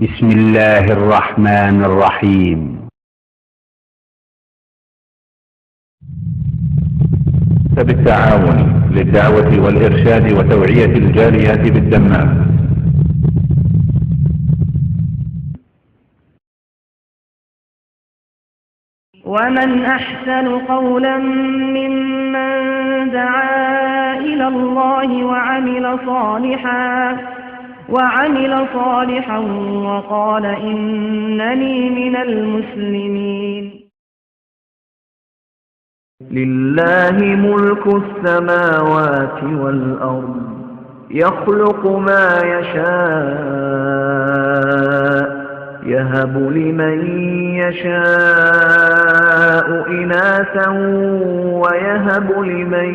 بسم الله الرحمن الرحيم. بالتعاون للدعوة والإرشاد وتوعية الجاليات بالدمام. ومن أحسن قولا ممن دعا إلى الله وعمل صالحا وقال إنني من المسلمين. لله ملك السماوات والأرض يخلق ما يشاء يهب لمن يشاء إناثا ويهب لمن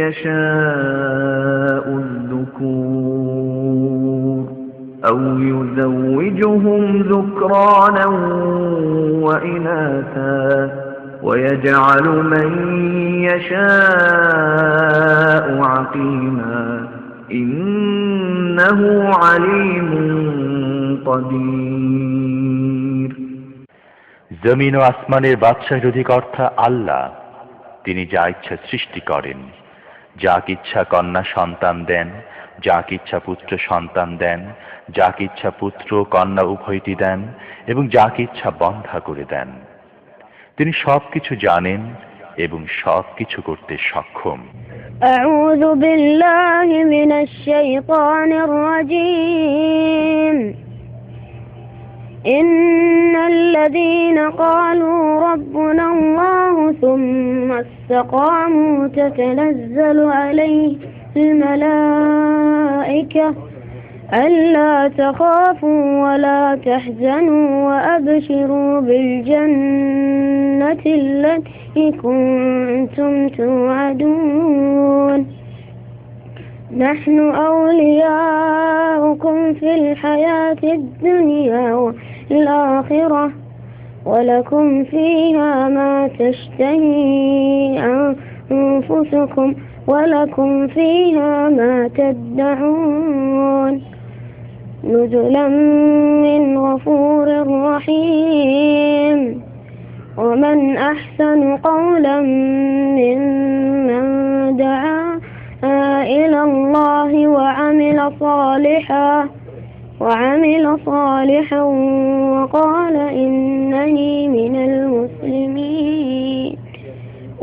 يشاء الذكور أو يزوجهم ذكرانا وإناثا ويجعل من يشاء عقيما إنه عليم قدير। জমিন ও আসমানের বাদশাহের অধিকর্তা আল্লাহ। তিনি যা ইচ্ছা সৃষ্টি করেন। যাকে ইচ্ছা কন্যা সন্তান দেন, যাকে ইচ্ছা পুত্র সন্তান দেন, যাকে ইচ্ছা পুত্র কন্যা উভয়টি দেন এবং যাকে ইচ্ছা বন্ধা করে দেন। তিনি সবকিছু জানেন এবং সবকিছু করতে সক্ষম। আউযু বিল্লাহি মিনাশ শাইতানির রাজীম। ইন্নাল্লাযীনা ক্বালু রাব্বুনাল্লাহু সুম্মা ইসতাকামু তাতানাজ্জালু আলাইহিল মালায়েকা ألا تخافوا ولا تحزنوا وأبشروا بالجنة التي كنتم توعدون نحن أولياؤكم في الحياة الدنيا والآخرة ولكم فيها ما تشتهي أنفسكم ولكم فيها ما تدعون نزلا من غفور رحيم ومن أحسن قولا ممن دعا إلى الله وعمل صالحا وقال إنني من المسلمين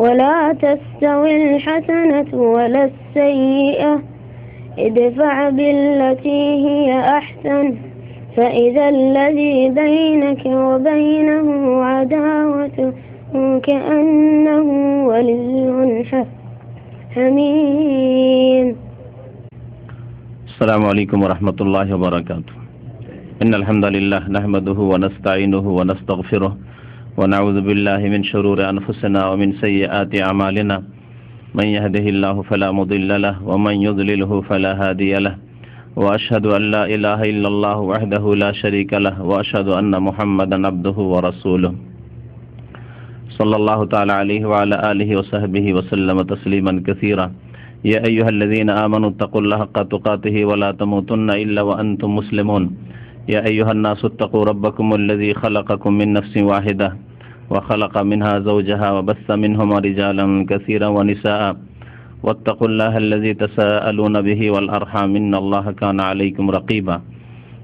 ولا تستوي الحسنة ولا السيئة ادفع بالتي هي أحسن فإذا الذي بينك وبينه عداوة كأنه ولي حميم. السلام عليكم ورحمة الله وبركاته. إن الحمد لله نحمده ونستعينه ونستغفره ونعوذ بالله من شرور أنفسنا ومن سيئات أعمالنا من يهده الله فلا مضل له ومن يضلله فلا هادي له وأشهد أن لا إله إلا الله وحده لا شريك له وأشهد أن محمدا عبده ورسوله صلى الله تعالى عليه وعلى آله وصحبه وسلم تسليما كثيرا. يا أيها الذين آمنوا اتقوا الله حق تقاته ولا تموتن إلا وأنتم مسلمون. يا أيها الناس اتقوا ربكم الذي خلقكم من نفس واحدة وخلق منها زوجها وبث منهما رجالا كثيرا ونساء واتقوا الله الذي تساءلون به والأرحام إن الله كان عليكم رقيبا.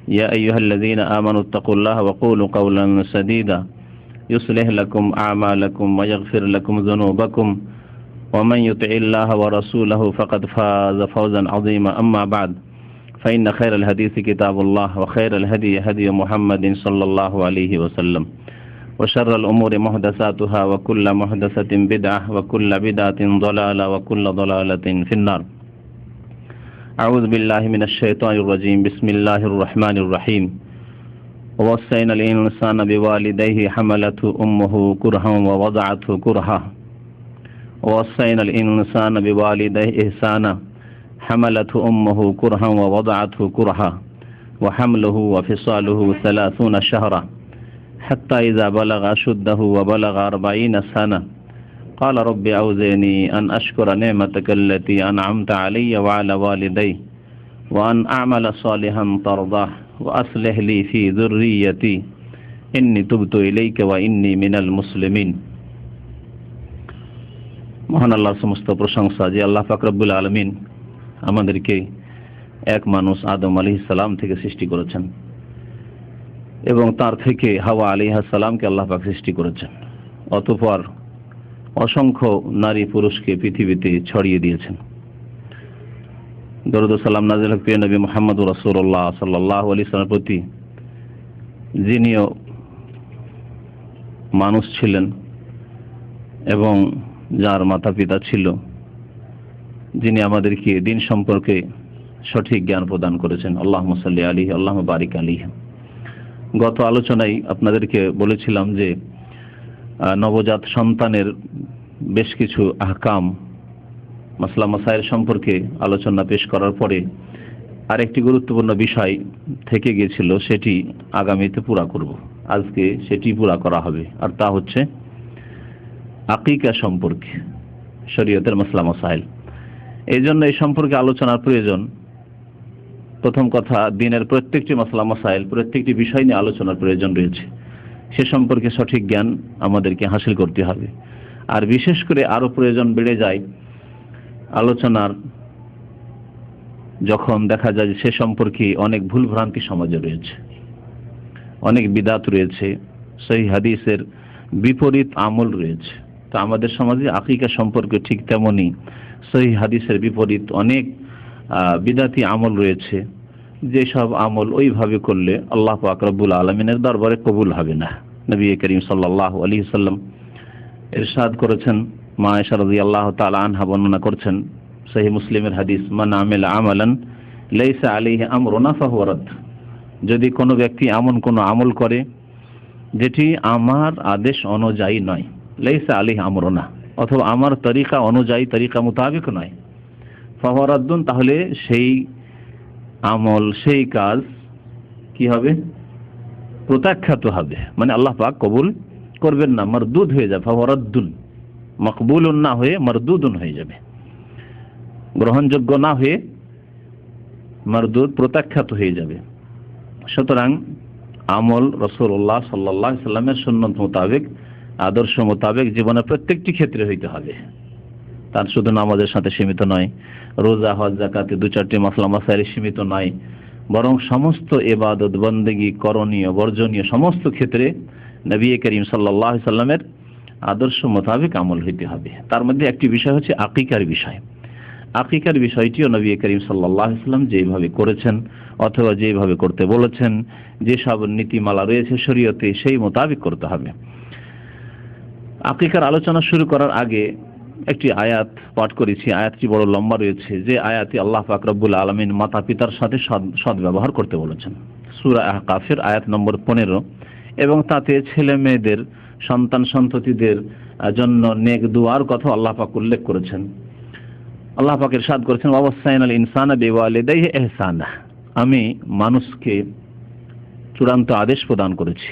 يا أيها الذين آمنوا اتقوا الله وقولوا قولا سديدا يصلح لكم أعمالكم ويغفر لكم ذنوبكم ومن يطع الله ورسوله فقد فاز فوزا عظيما. أما بعد فإن خير الحديث كتاب الله وخير الهدي هدي محمد صلى الله عليه وسلم وشر الأمور محدثاتها وكل محدثة بدعة وكل بدعة ضلالة وكل ضلالة في النار. أعوذ بالله من الشيطان الرجيم. بسم الله الرحمن الرحيم. ووصينا الإنسان بوالديه حملته أمه كرها ووضعته كرها ووصينا الإنسان بوالديه إحسانا حملته أمه كرها ووضعته كرها وحمله وفصاله 30 شهرا حتى إذا بلغ أشده وبلغ 40 سنة قال رب أوزعني أن أشكر نعمتك التي أنعمت علي وعلى والدي وأن أعمل صالحا ترضاه ওয়া আসলিহ লি ফি যুররিয়্যাতি ইন্নী তুবতু ইলাইকা ওয়া ইন্নী মিনাল মুসলিমিন। মহান আল্লাহর সমস্ত প্রশংসা যে আল্লাহ পাক রব্বুল আলামিন আমাদেরকে এক মানুষ আদম আলাইহিস সালাম থেকে সৃষ্টি করেছেন এবং তার থেকে হাওয়া আলাইহিস সালামকে আল্লাহ পাক সৃষ্টি করেছেন। অতঃপর অসংখ্য নারী পুরুষকে পৃথিবীতে ছড়িয়ে দিয়েছেন। দরুদ ও সালাম নাযিল হোক প্রিয় নবী মুহাম্মদুর রাসূলুল্লাহ সাল্লাল্লাহু আলাইহি ওয়াসাল্লামের প্রতি, যিনিও মানুষ ছিলেন এবং যার মাতা পিতা ছিল, যিনি আমাদেরকে দিন সম্পর্কে সঠিক জ্ঞান প্রদান করেছেন। আল্লাহুম্মা সাল্লি আলাইহি আল্লাহুম্মা বারিক আলাইহি। গত আলোচনায় আপনাদেরকে বলেছিলাম যে নবজাত সন্তানের বেশ কিছু আহকাম মাসলা মাসাইল সম্পর্কে আলোচনা পেশ করার পরে আরেকটি গুরুত্বপূর্ণ বিষয় থেকে গিয়েছিল, সেটি আগামীতে পুরা করব। আজকে সেটি পুরা করা হবে, আর তা হচ্ছে আকিকা সম্পর্কে শরীয়তের মাসলা মাসাইল। এই জন্য এই সম্পর্কে আলোচনার প্রয়োজন। প্রথম কথা, দিনের প্রত্যেকটি মাসলা মাসাইল, প্রত্যেকটি বিষয় নিয়ে আলোচনার প্রয়োজন রয়েছে। সে সম্পর্কে সঠিক জ্ঞান আমাদেরকে হাসিল করতে হবে। আর বিশেষ করে আরো প্রয়োজন বেড়ে যায় আলোচনার, যখন দেখা যায় সে সম্পর্কে অনেক ভুল ভ্রান্তি সমাজে রয়েছে, অনেক বিদাত রয়েছে, সহিহ হাদিসের বিপরীত আমল রয়েছে। তো আমাদের সমাজে আকিকা সম্পর্কে ঠিক তেমনি সহিহ হাদিসের বিপরীত অনেক বিদাতি আমল রয়েছে, যেসব আমল ওইভাবে করলে আল্লাহ পাক রব্বুল আলামিনের দরবারে কবুল হবে না। নবী করিম সাল্লাল্লাহু আলাইহি ওয়াসাল্লাম ইরশাদ করেছেন, মা আয়েশা রাদিয়াল্লাহু তাআলা আনহা বর্ণনা করছেন সহিহ মুসলিমের হাদিস, মান আমিলা আমালান লাইসা আলাইহি আমরুনা ফাহুয়া রাদ। যদি কোনো ব্যক্তি এমন কোনো আমল করে যেটি আমার আদেশ অনুযায়ী নয়, লাইসা আলাইহি আমরুনা, অথবা আমার তরিকা অনুযায়ী, তরিকা মোতাবেক নয়, ফাহুয়া রাদ্দুন, তাহলে সেই আমল, সেই কাজ কি হবে? প্রত্যাখ্যাত হবে, মানে আল্লাহ পাক কবুল করবেন না, মারদুদ হয়ে যাবে। ফাহুয়া রাদ্দুন, মকবুলুন না হয়ে মারদুদুন হয়ে যাবে, গ্রহণযোগ্য না হয়ে মারদুদ, প্রত্যাখ্যাত হয়ে যাবে। সুতরাং আমল রাসূলুল্লাহ সাল্লাল্লাহু আলাইহি ওয়াসাল্লামের সুন্নাত মোতাবেক, আদর্শ মোতাবেক জীবনের প্রত্যেকটি ক্ষেত্রে হইতে হবে। তার শুধু নামাজের সাথে সীমিত নয়, রোজা, হজ, যাকাতে দু চারটি মাসলা মাসাইলে সীমিত নয়, বরং সমস্ত ইবাদত, বন্দেগী, করণীয়, বর্জনীয় সমস্ত ক্ষেত্রে নবী করিম সাল্লাল্লাহু আলাইহি ওয়াসাল্লামের আদর্শ মোতাবেক আমল হইতে হবে। তার মধ্যে একটি বিষয় হচ্ছে আকিকার বিষয়। আকিকার বিষয়টিও নবী করিম সাল্লাল্লাহু আলাইহি ওয়াসাল্লাম যেভাবে করেছেন অথবা যেভাবে করতে বলেছেন, যেসব নীতিমালা রয়েছে শরীয়তে, সেই মোতাবেক করতে হবে। আকিকার আলোচনা শুরু করার আগে একটি আয়াত পাঠ করেছি। আয়াতটি বড় লম্বা রয়েছে, যে আয়াতে আল্লাহ পাক রব্বুল আলামিন মাতা পিতার সাথে সদ্ব্যবহার করতে বলেছেন। সূরা আহকাফের আয়াত নম্বর 15, এবং তাতে ছেলে মেয়েদের, সন্তান সন্ততিদের জন্য নেক দুআর কথা আল্লাহ পাক উল্লেখ করেছেন। আল্লাহ পাক ইরশাদ করেছেন, ওয়াসাইনাল ইনসানা বিওয়ালিদাইহি ইহসানা, আমি মানুষকে চূড়ান্ত আদেশ প্রদান করেছি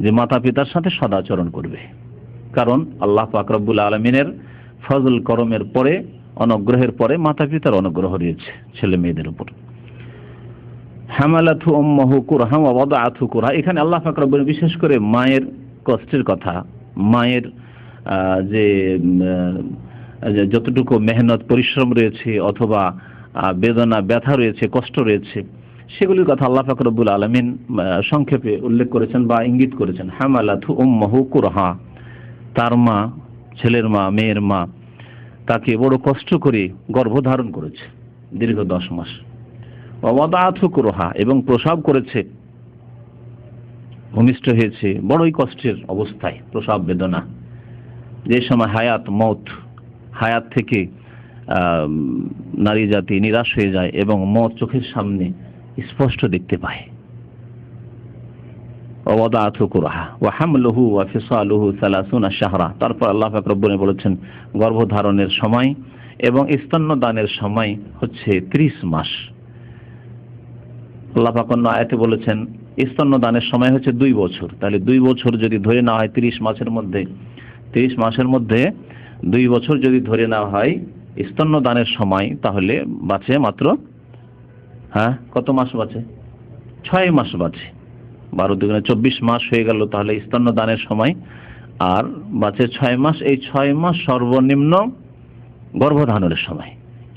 যে মাতা পিতার সাথে সদাচরণ করবে। কারণ আল্লাহ পাক রব্বুল আলামিনের ফজল করমের পরে, অনুগ্রহের পরে মাতা পিতার অনুগ্রহ রয়েছে ছেলে মেয়েদের উপর। হামালাতহু উম্মুহু কুরহা ওয়া ওয়াদাআতহু কুরহা, এখানে আল্লাহ পাক রব্বুল বিশেষ করে মায়ের কষ্টের কথা, মায়ের যে যতটুকু মেহনত, পরিশ্রম রয়েছে, অথবা বেদনা, ব্যথা রয়েছে, কষ্ট রয়েছে, সেগুলির কথা আল্লাহ পাক রব্বুল আলামিন সংক্ষেপে উল্লেখ করেছেন বা ইঙ্গিত করেছেন। হামালাতহু উম্মুহু কুরহা, তার মা, ছেলের মা, মেয়ের মা, তাকে বড় কষ্ট করে গর্ভধারণ করেছে দীর্ঘ 10 মাস। ওয়া ওয়াদাআতহু কুরহা, এবং প্রসব করেছে, ভূমিষ্ঠ হয়েছে বড়ই কষ্টের অবস্থায়, প্রসব বেদনা, যে সময় হায়াত, মৌত, হায়াত থেকে নারী জাতি নিরাশ হয়ে যায় এবং মৌত চোখের সামনে স্পষ্ট দেখতে পায়। ওয়াদাআতহু কুরহা ওয়া হামলুহু ওয়া ফিসালুহু 30 শাহরা, তারপর আল্লাহ পাক রব্বুল বলেছেন গর্ভধারণের সময় এবং স্তন্যদানের সময় হচ্ছে 30 মাস। আল্লাহ পাক অন্য আয়াতে বলেছেন স্তন্যদানের সময় হচ্ছে 2 বছর। তাহলে 2 বছর যদি ধরে নেওয়া হয় 30 মাসের মধ্যে, 30 মাসের মধ্যে 2 বছর যদি ধরে নেওয়া হয় স্তন্যদানের সময়, তাহলে বাঁচে মাত্র হ্যাঁ, কত মাস বাঁচে? 6 মাস বাঁচে। 12 দুগুণে 24 মাস হয়ে গেল তাহলে স্তন্যদানের সময়, আর বাঁচে 6 মাস। এই 6 মাস সর্বনিম্ন গর্ভধারণের সময়,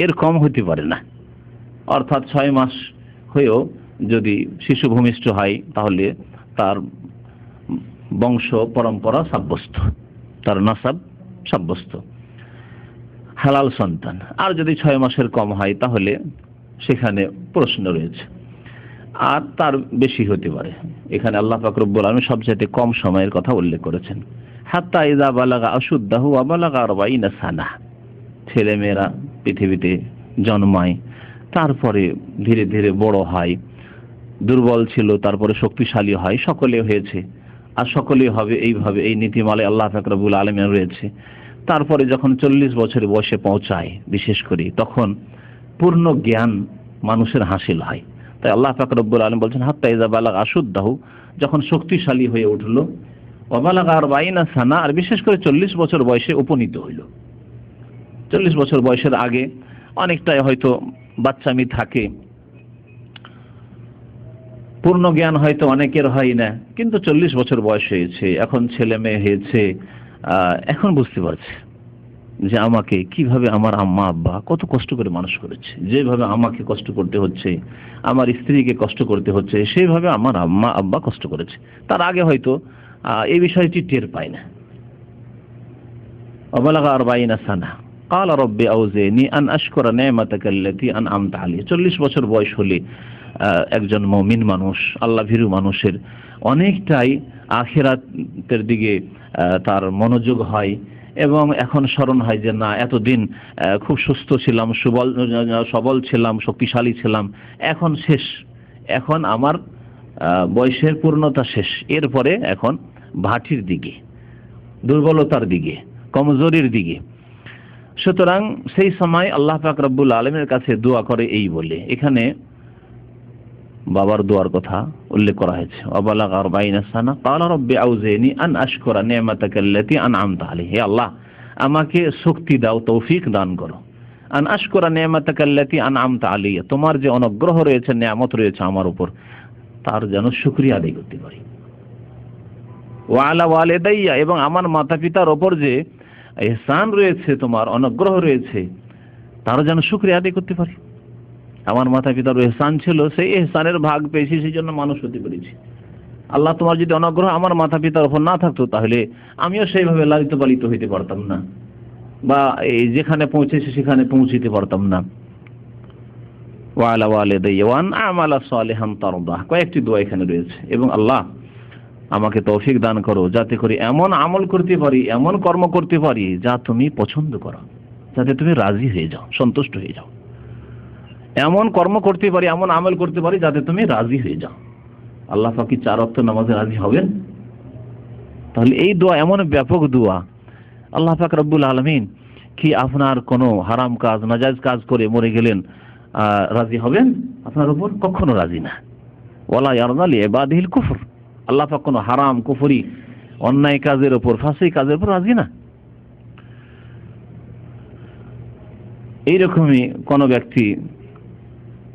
এর কম হতে পারে না। অর্থাৎ 6 মাস হয়েও যদি শিশু ভূমিষ্ঠ হয় তাহলে তার বংশ পরম্পরা সাব্যস্ত, তার নাসাব সাব্যস্ত, হালাল সন্তান। আর যদি 6 মাসের কম হয় তাহলে সেখানে প্রশ্ন রয়েছে, আর তার বেশি হতে পারে। এখানে আল্লাহ পাক রব্বুল আলামিন সবচেয়ে কম সময়ের কথা উল্লেখ করেছেন। হাত্তা ইযা বালাগা আশুদ্দাহু ওয়া বালাগা 40 সানা। ছেলে মেয়েরা পৃথিবীতে জন্মায়, তারপরে ধীরে ধীরে বড় হয়, দুর্বল ছিল তারপরে শক্তিশালী হয়, সকলে হয়েছে আর সকলে হবে, এইভাবে এই নীতিমালায় আল্লাহ পাক রব্বুল আলামিন রয়েছে। তারপরে যখন 40 বছরের বয়সে পৌঁছায় বিশেষ করে, তখন পূর্ণ জ্ঞান মানুষের হাসিল হয়। তাই আল্লাহ পাক রব্বুল আলামিন বলছেন হাত্তা ইযা বালাগা আশুদ্দাহু, যখন শক্তিশালী হয়ে উঠলো, ওয়া বালাগা 40 সানা, আর বিশেষ করে 40 বছর বয়সে উপনীত হইল। 40 বছর বয়সের আগে অনেকটাই হয়তো বাচ্চামি থাকে, পূর্ণ জ্ঞান হয়তো অনেকের হয় না, কিন্তু 40 বছর বয়স হয়েছে, এখন ছেলে মেয়ে হয়েছে, এখন বুঝতে পারছে যে আমাকে কিভাবে আমার আম্মা আব্বা কত কষ্ট করে মানুষ করেছে। যেভাবে আমাকে কষ্ট করতে হচ্ছে, আমার স্ত্রীকে কষ্ট করতে হচ্ছে, সেইভাবে আমার আম্মা আব্বা কষ্ট করেছে। তার আগে হয়তো এই বিষয়টি টের পায় না। ওয়াবালাগা 40 সানা ক্বালা রব্বি আউজিনি আন আশকুরা নি'মাতাকা আল্লাতী আন'আমতা আলাইহি। 40 বছর বয়স হলে একজন মুমিন মানুষ, আল্লাহ ভীরু মানুষের অনেকটাই আখিরাতের দিকে তার মনোযোগ হয়, এবং এখন স্মরণ হয় যে না, এতদিন খুব সুস্থ ছিলাম, সবল ছিলাম, শক্তিশালী ছিলাম, এখন শেষ, এখন আমার বয়সের পূর্ণতা শেষ, এরপরে এখন ভাটির দিকে, দুর্বলতার দিকে, কমজোরির দিকে। সুতরাং সেই সময় আল্লাহ পাক রব্বুল আলামিনের কাছে দোয়া করে এই বলে, এখানে বাবার দোয়ার কথা উল্লেখ করা হয়েছে। ওয়াবালাগা 40 সানা ক্বালা রব্বি আউজিনি আন আশকুরা নি'মাতাকা আল্লাতী আন'আমতা আলাইহি। হে আল্লাহ, আমাকে শক্তি দাও, তৌফিক দান করো। আন আশকুরা নি'মাতাকা আল্লাতী আন'আমতা আলাইহি, তোমার যে অনুগ্রহ রয়েছে, নিয়ামত রয়েছে আমার উপর, তার যেন শুকরিয়া আদায় করতে পারি। ওয়া আলা ওয়ালিদাইয়া, এবং আমার মাতা পিতার উপর যে ইহসান রয়েছে, তোমার অনুগ্রহ রয়েছে, তার যেন শুকরিয়া আদায় করতে পারি। আমার মাতা পিতার ইহসান ছিল, সেই ইহসানের ভাগ পেয়েছি, সেই জন্য মানুষ হতে পেরেছি। আল্লাহ, তোমার যদি অনুগ্রহ আমার মাতা পিতার উপর না থাকতো তাহলে আমিও সেইভাবে লালিত পালিত হইতে পারতাম না, বা এই যেখানে পৌঁছেছি সেখানে পৌঁছিতে পারতাম না। ওয়া আলা ওয়ালিদাইয়া ওয়া আন আমালা সালিহান তারদাহ, কয়েকটি দোয়া এখানে রয়েছে। এবং আল্লাহ, আমাকে তৌফিক দান করো যাতে করে এমন আমল করতে পারি, এমন কর্ম করতে পারি যা তুমি পছন্দ করো, যাতে তুমি রাজি হয়ে যাও, সন্তুষ্ট হয়ে যাও। এমন কর্ম করতে পারি, এমন আমল করতে পারি যাতে তুমি রাজি হয়ে যাও। আল্লাহ পাক কি 4 ওয়াক্ত নামাজে রাজি হবেন? তাহলে এই দোয়া এমন ব্যাপক দোয়া। আল্লাহ পাক রব্বুল আলামিন কি আপনার কোনো হারাম কাজ, নাজায়েজ কাজ করে মরে গেলেন রাজি হবেন আপনার উপর? কখনো রাজি না। ওয়ালা ইয়ারদা লিইবাদিহিল কুফর, আল্লাহ পাক কোনো হারাম, কুফরি, অন্যায় কাজের উপর, ফাসিক কাজের উপর রাজি না। এইরকমই কোন ব্যক্তি,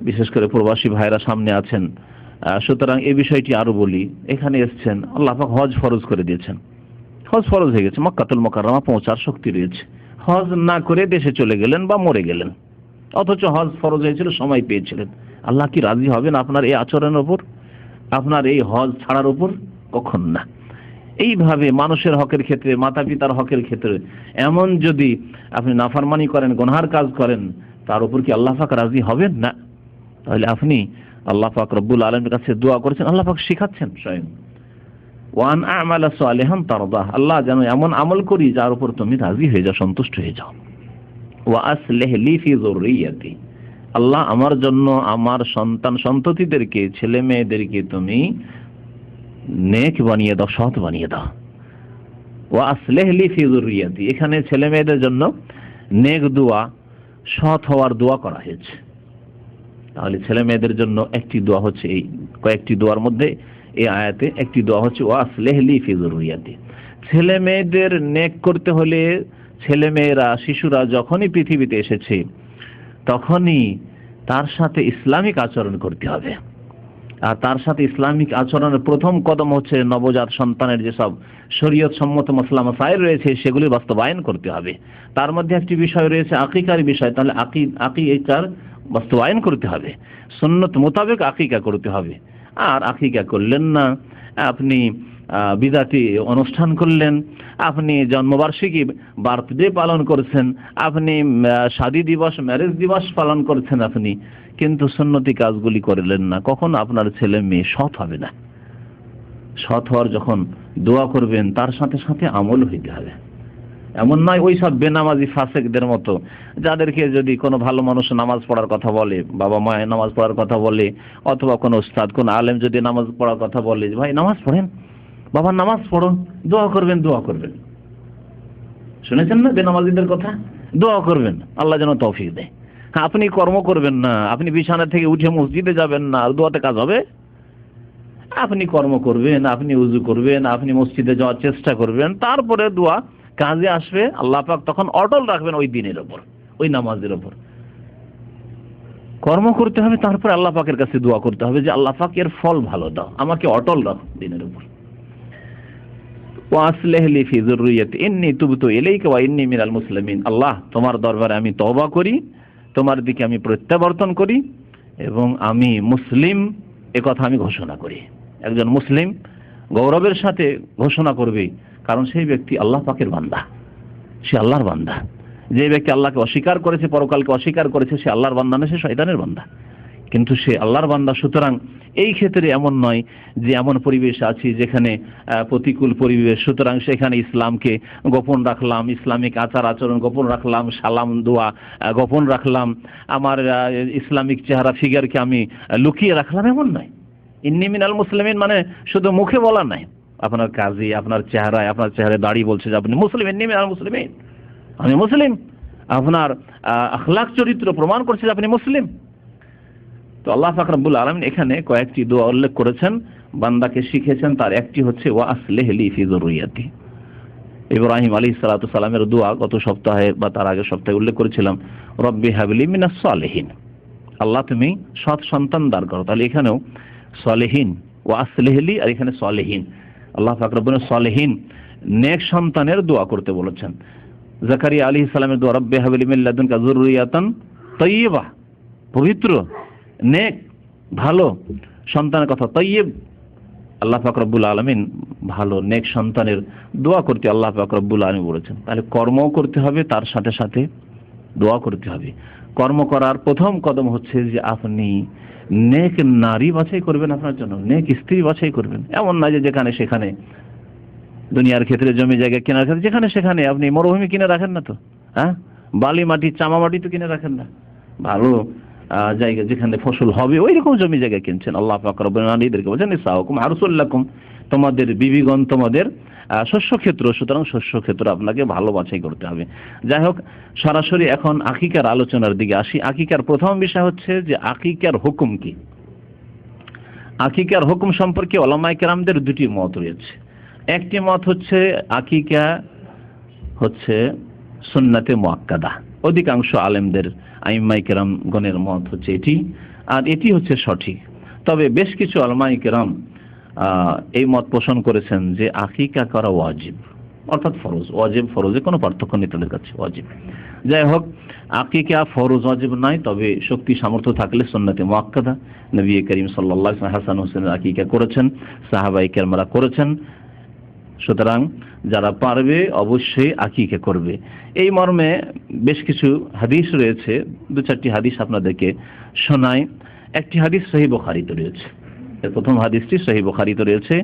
বিশেষ করে প্রবাসী ভাইরা সামনে আছেন, সুতরাং এই বিষয়টি আরো বলি। এখানে এসছেন, আল্লাহ পাক হজ ফরজ করে দিয়েছেন, হজ ফরজ হয়ে গেছে, মক্কাতুল মুকাররমা পৌঁছার শক্তি রয়েছে, হজ না করে দেশে চলে গেলেন বা মরে গেলেন, অথচ হজ ফরজ হয়েছিল, সময় পেয়েছিলেন। আল্লাহ কি রাজি হবেন আপনার এই আচরণের উপর, আপনার এই হজ ছাড়ার উপর? কখন না। এইভাবে মানুষের হকের ক্ষেত্রে, মাতা পিতার হকের ক্ষেত্রে এমন যদি আপনি নাফরমানি করেন, গুনাহের কাজ করেন, তার উপর কি আল্লাহ পাক রাজি হবেন? না। তাহলে আপনি আল্লাহ পাক রব্বুল আলামিনের কাছে দোয়া করেছেন, আল্লাহ পাক শিখাচ্ছেন স্বয়ং, ওয়ান আমালা সালিহান তারদাহ, আল্লাহ যেন এমন আমল করি যার উপর তুমি রাজি হয়ে যাও, সন্তুষ্ট হয়ে যাও। ওয়া আসলিহ লি ফি যুররিয়াতি, আল্লাহ আমার জন্য আমার সন্তান সন্ততিদেরকে, ছেলে মেয়েদেরকে তুমি নেক বানিয়ে দাও, সৎ বানিয়ে দাও। ওয়া আসলিহ লি ফি যুররিয়াতি, এখানে ছেলে মেয়েদের জন্য নেক দোয়া, সৎ হওয়ার দোয়া করা হয়েছে। তাহলে ছেলে মেয়েদের জন্য একটি দোয়া হচ্ছে, এই কয়েকটি দোয়ার মধ্যে এই আয়াতে একটি দোয়া হচ্ছে ওয়া আসলিহ লি ফি যুররিয়াতি। ছেলে মেয়েদের নেক করতে হলে, ছেলে মেয়েরা, শিশুরা যখনই পৃথিবীতে এসেছে তখনই তার সাথে ইসলামিক আচরণ করতে হবে। আর তার সাথে ইসলামিক আচরণের প্রথম কদম হচ্ছে নবজাত সন্তানের যেসব শরীয়ত সম্মত মাসলা মাসাইল রয়েছে সেগুলি বাস্তবায়ন করতে হবে। তার মধ্যে একটি বিষয় রয়েছে আকিকার বিষয়, তাহলে আকিকার বাস্তবায়ন করতে হবে, সুন্নত মোতাবেক আকিকা করতে হবে। আর আকিকা করলেন না, আপনি বিদাতি অনুষ্ঠান করলেন, আপনি জন্মবার্ষিকী বার্থডে পালন করছেন, আপনি শাদী দিবস ম্যারেজ দিবস পালন করছেন আপনি, কিন্তু সুন্নতি কাজগুলি করলেন না, কখন আপনার ছেলে মেয়ে সৎ হবে না। সৎ হওয়ার যখন দোয়া করবেন তার সাথে সাথে আমল হইতে হবে। এমন নয় ওই সব বেনামাজি ফাসেকদের মতো, যাদেরকে যদি কোনো ভালো মানুষ নামাজ পড়ার কথা বলে, বাবা মায়ের নামাজ পড়ার কথা বলে, অথবা কোনো উস্তাদ কোন আলেম যদি নামাজ পড়ার কথা বলে, ভাই নামাজ পড়েন, বাবা নামাজ পড়ো, দোয়া করবেন, দোয়া করবেন। শুনেছেন না বেনামাজিদের কথা? দোয়া করবেন আল্লাহ যেন তৌফিক দেয়। হ্যাঁ, আপনি কর্ম করবেন না, আপনি বিছানা থেকে উঠে মসজিদে যাবেন না, আর দোয়াতে কাজ হবে? আপনি কর্ম করবেন, আপনি উযু করবেন, আপনি মসজিদে যাওয়ার চেষ্টা করবেন, তারপরে দোয়া কাজে আসবে। আল্লাহ পাক তখন অটল রাখবেন ওই দিনের ওপর, ওই নামাজের ওপর। কর্ম করতে হবে, তারপরে আল্লাহ পাকের কাছে দোয়া করতে হবে যে আল্লাহ পাক এর ফল ভালো দাও, আমাকে অটল রাখো দিনের উপর। ওয়াসলিহ লি ফি যুররিয়াতি ইন্নী তুবতু ইলাইকা ওয়া ইন্নী মিনাল মুসলিমিন। আল্লাহ, তোমার দরবারে আমি তওবা করি, তোমার দিকে আমি প্রত্যাবর্তন করি এবং আমি মুসলিম এ কথা আমি ঘোষণা করি। একজন মুসলিম গৌরবের সাথে ঘোষণা করবে, কারণ সেই ব্যক্তি আল্লাহ পাকের বান্দা, সে আল্লাহর বান্দা। যে ব্যক্তি আল্লাহকে অস্বীকার করেছে, পরকালকে অস্বীকার করেছে, সে আল্লাহর বান্দা না, সে শয়তানের বান্দা। কিন্তু সে আল্লাহর বান্দা। সুতরাং এই ক্ষেত্রে এমন নয় যে এমন পরিবেশ আছে যেখানে প্রতিকূল পরিবেশ, সুতরাং সেখানে ইসলামকে গোপন রাখলাম, ইসলামিক আচার আচরণ গোপন রাখলাম, সালাম দোয়া গোপন রাখলাম, আমার ইসলামিক চেহারা ফিগারকে আমি লুকিয়ে রাখলাম, এমন নয়। ইন্নী মিনাল মুসলিমিন মানে শুধু মুখে বলা নাই, আপনার কাজে, আপনার চেহারায় দাড়ি বলছে যে আপনি মুসলিম, ইন্নী মিনাল মুসলিমিন, আমি মুসলিম। আপনার আখলাক চরিত্র প্রমাণ করছে যে আপনি মুসলিম। তো আল্লাহ পাক রব্বুল আলামিন এখানে কয়েকটি দোয়া উল্লেখ করেছেন, বান্দাকে শিখেছেন। তার একটি হচ্ছে ওয়াসলিহ লি ফি যুররিয়াতি। ইব্রাহিম আলাইহিস সালাতু সালামের দোয়া গত সপ্তাহে বা তার আগের সপ্তাহে উল্লেখ করেছিলাম, রব্বি হাবলি মিনাস সালিহিন, আল্লাহ তুমি সৎ সন্তান দান করো। তাহলে এখানেও সালিহিন, ওয়াসলিহ লি, আর এখানে সালিহিন। আল্লাহ পাক রব্বুল সালিহিন নেক সন্তানের দোয়া করতে বলেছেন। জাকারিয়া আলাইহিস সালামের দোয়া, রব্বি হাবলি মিন লাদুনকা যুররিয়াতান তাইয়্যিবা, পবিত্র নেক ভালো সন্তানের কথা, তাইয়্যিব। আল্লাহ পাক রব্বুল আলামিন ভালো নেক সন্তানের দোয়া করতে আল্লাহ পাক রব্বুল আলামিন বলেছেন। তাহলে কর্মও করতে হবে, তার সাথে সাথে দোয়া করতে হবে। কর্ম করার প্রথম কদম হচ্ছে যে আপনি নেক নারী বাছাই করবেন, আপনার জন্য নেক স্ত্রী বাছাই করবেন। এমন না যে যেখানে সেখানে দুনিয়ার ক্ষেত্রে জমি জায়গা কেনার ক্ষেত্রে যেখানে সেখানে আপনি মরুভূমি কিনে রাখেন না তো, হ্যাঁ, বালি মাটি চামা মাটি তো কিনে রাখেন না, ভালো জায়গা যেখানে ফসল হবে ওই রকম জমি জায়গা কিনছেন। আল্লাহ পাক রব্বুল আলামিন এদেরকে বলেছেন নিসাউকুম হারসুল লাকুম, তোমাদের বিবিগণ তোমাদের শস্য ক্ষেত্র, সুতরাং শস্য ক্ষেত্র আপনাকে ভালো বাছাই করতে হবে। যাই হোক, সরাসরি এখন আকিকার আলোচনার দিকে আসি। আকিকার প্রথম বিষয় হচ্ছে যে আকিকার হুকুম কি। আকিকার হুকুম সম্পর্কে উলামায়ে কেরামদের দুটি মত রয়েছে। একটি মত হচ্ছে আকিকা হচ্ছে সুন্নাতে মুআক্কাদা, অধিকাংশ আলেমদের আইম্মায়ে কেরামগণের মত হচ্ছে এটি, আর এটি হচ্ছে সঠিক। তবে বেশ কিছু উলামায়ে কেরাম এই মত পোষণ করেছেন যে আকিকা করা ওয়াজিব, অর্থাৎ ফরজ। ওয়াজিব ফরজে কোনো পার্থক্য নেই তাদের কাছে, ওয়াজিব। যাই হোক, আকিকা ফরজ ওয়াজিব নয়, তবে শক্তি সামর্থ্য থাকলে সুন্নাতে মুআক্কাদা। নবী করিম সাল্লাল্লাহু আলাইহি ওয়াসাল্লাম হাসান হোসেনের আকিকা করেছেন, সাহাবায়ে কেরামরা করেছেন। সুতরাং যারা পারবে অবশ্যই আকিকা করবে। এই মর্মে বেশ কিছু হাদিস রয়েছে, দু চারটি হাদিস আপনাদেরকে শোনাই। একটি হাদিস সহিহ বুখারীতে রয়েছে। এর প্রথম হাদিসটি সহিহ বুখারীতে রয়েছে।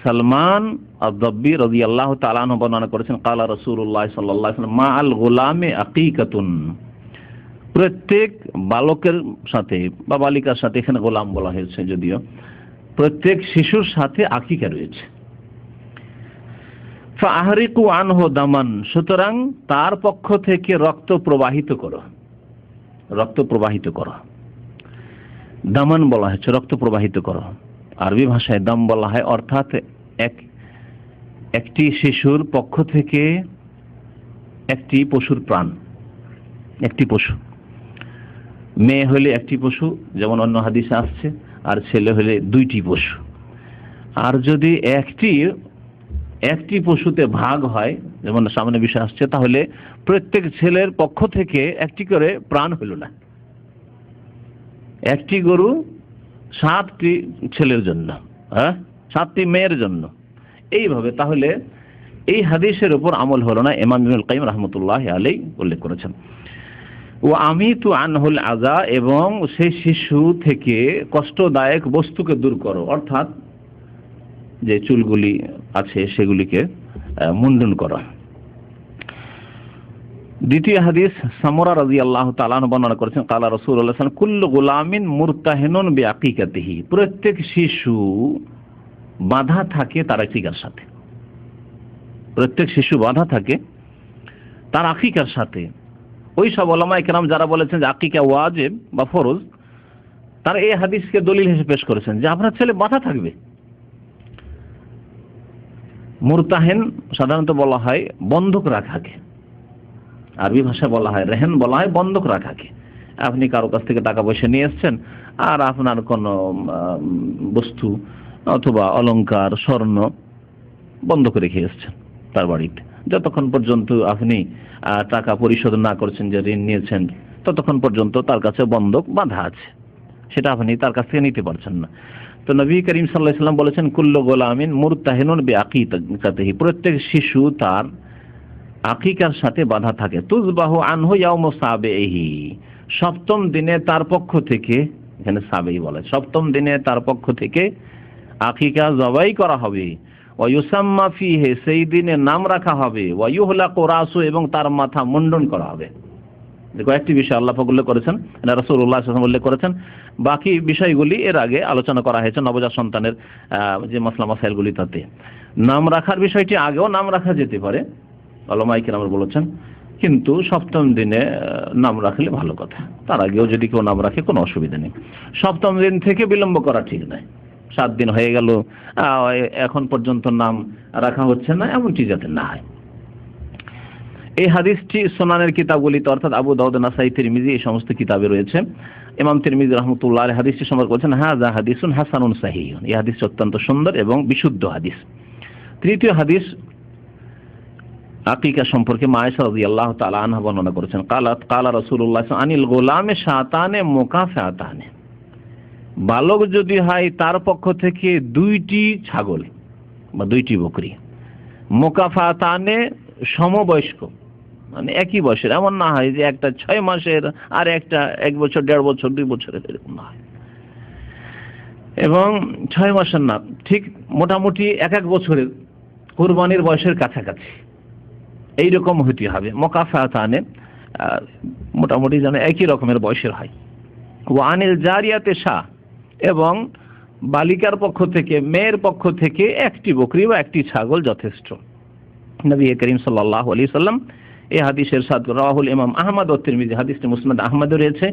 সালমান আদ-দাব্বি রাদিয়াল্লাহু তাআলা আনহু বর্ণনা করেছেন, ক্বালা রাসূলুল্লাহ সাল্লাল্লাহু আলাইহি ওয়াসাল্লাম মাআল গুলামি আকিকাতুন, প্রত্যেক বালকের সাথে বা বালিকার সাথে, এখানে গোলাম বলা হয়েছে যদিও, প্রত্যেক শিশুর সাথে আকিকা রয়েছে। ফাহরিকু আনহু দামান, সুতরাং তার পক্ষ থেকে রক্ত প্রবাহিত করো, রক্ত প্রবাহিত করো। দামান বলা হচ্ছে রক্ত প্রবাহিত করো, আরবি ভাষায় দাম বলা হয়, অর্থাৎ একটি শিশুর পক্ষ থেকে একটি পশুর প্রাণ, একটি পশু মেয়ে হলে একটি পশু, যেমন অন্য হাদিসে আসছে, আর ছেলে হলে দুইটি পশু। আর যদি একটি পশুতে ভাগ হয়, যেমন সামনে বিষয় আসছে, তাহলে প্রত্যেক ছেলের পক্ষ থেকে একটি করে প্রাণ হইল না। একটি গরু 7টি ছেলের জন্য, 7টি মেয়ের জন্য, এইভাবে। তাহলে এই হাদিসের উপর আমল হলো না। ইমাম ইবনুল কাইয়িম রাহমাতুল্লাহি আলাইহি উল্লেখ করেছেন, ও আমিতু আনহুল আযা, এবং সেই শিশু থেকে কষ্টদায়ক বস্তুকে দূর করো, অর্থাৎ যে চুলগুলি আছে সেগুলিকে মুন্ডন করা। দ্বিতীয় হাদিস সামরা রাদিয়াল্লাহু তাআলা আনহু বর্ণনা করেছেন, ক্বালা রাসূলুল্লাহ সাল্লাল্লাহু আলাইহি ওয়াসাল্লাম কুল্লু গুলামিন মুরতাহিনুন বিআকিকাতিহি, প্রত্যেক শিশু বাঁধা থাকে তার আকিকার সাথে। প্রত্যেক শিশু বাঁধা থাকে তার আকিকার সাথে। ওই সব উলামায়ে কেরাম যারা বলেছেন যে আকিকা ওয়াজিব বা ফরজ, তারা এই হাদিসকে দলিল হিসেবে পেশ করেছেন যে আপনার ছেলে বাঁধা থাকবে। মুরতাহিন সাধারণত বলা হয় বন্ধক রাখাকে, আরবি ভাষা বলা হয় রেহেন, বলা হয় বন্ধক রাখাকে। আপনি কারো কাছ থেকে টাকা পয়সা নিয়ে এসছেন, আর আপনার কোনো বস্তু অথবা অলংকার, স্বর্ণ বন্ধক রেখে এসছেন তার বাড়িতে, যতক্ষণ পর্যন্ত আপনি টাকা পরিশোধ না করছেন, যে ঋণ নিয়েছেন, ততক্ষণ পর্যন্ত তার কাছে বন্ধক বাঁধা আছে, সেটা আপনি তার কাছ থেকে নিতে পারছেন না। তো নবী করিম সাল্লাল্লাহু আলাইহি ওয়াসাল্লাম বলেছেন কুল্লু গুলামিন মুরতাহিনুন বিআকিকাতিহি, প্রত্যেক শিশু তার আকিকার সাথে বাঁধা থাকে। তুযবাহু আনহু ইয়াউমু সাবিহি, 7ম দিনে তার পক্ষ থেকে, এখানে সাবিহি বলা, 7ম দিনে তার পক্ষ থেকে আকিকা জবাই করা হবে। ওয়া ইউসাম্মা ফিহি, সেই দিনে নাম রাখা হবে। ওয়া ইউহলাকু রাসু, এবং তার মাথা মুন্ডন করা হবে। কয়েকটি বিষয় আল্লাহ পাক উল্লেখ করেছেন, রাসূলুল্লাহ সাল্লাল্লাহু আলাইহি ওয়াসাল্লাম উল্লেখ করেছেন। বাকি বিষয়গুলি এর আগে আলোচনা করা হয়েছে, নবজাত সন্তানের যে মাসলা মাসাইলগুলি, তাতে নাম রাখার বিষয়টি আগেও নাম রাখা যেতে পারে, উলামায়ে কেরাম বলেছেন, কিন্তু 7ম দিনে নাম রাখলে ভালো কথা। তার আগেও যদি কেউ নাম রাখে কোনো অসুবিধা নেই। 7ম দিন থেকে বিলম্ব করা ঠিক নয়। 7 দিন হয়ে গেল, এখন পর্যন্ত নাম রাখা হচ্ছে না, এমনটি যাতে না হয়। এই হাদিসটি সুনানের কিতাবগুলিতে, অর্থাৎ আবু দাউদ, নাসাই, তিরমিজি, এই সমস্ত কিতাবে রয়েছে। ইমাম তিরমিজি রাহমাতুল্লাহ আলাইহি হাদিসটি সম্পর্কে বলেছেন, হাযা হাদিসুন হাসানুন সাহিহুন, এই হাদিসটি অত্যন্ত সুন্দর এবং বিশুদ্ধ হাদিস। তৃতীয় হাদিস আকিকা সম্পর্কে আয়েশা রাদিয়াল্লাহু তাআলা আনহা বর্ণনা করেছেন, ক্বালা রাসূলুল্লাহ আনিল গোলামে শাতানে মুকাফাতানে, বালক যদি হয় তার পক্ষ থেকে 2টি ছাগল বা 2টি বকরি, মুকাফাতানে সমবয়স্ক, মানে একই বয়সের, এমন না হয় যে একটা 6 মাসের আর একটা 1 বছর, 1.5 বছর, 2 বছরের, এরকম না হয়। এবং 6 মাসের না, ঠিক মোটামুটি 1 বছরের, কুরবানির বয়সের কাছাকাছি এইরকম হতে হবে। মুকাফাতানে মোটামুটি যেন একই রকমের বয়সের হয়। ওয়া আনিল জারিয়াতে শাহ, এবং বালিকার পক্ষ থেকে, মেয়ের পক্ষ থেকে 1টি বকরি বা 1টি ছাগল যথেষ্ট। নবী করিম সাল্লাল্লাহু আলাইহি সাল্লাম এই হাদিসের ইরশাদ করেন, রাওয়াহুল ইমাম আহমদ ও তিরমিজি, হাদিসটি মুসনাদ আহমদে রয়েছে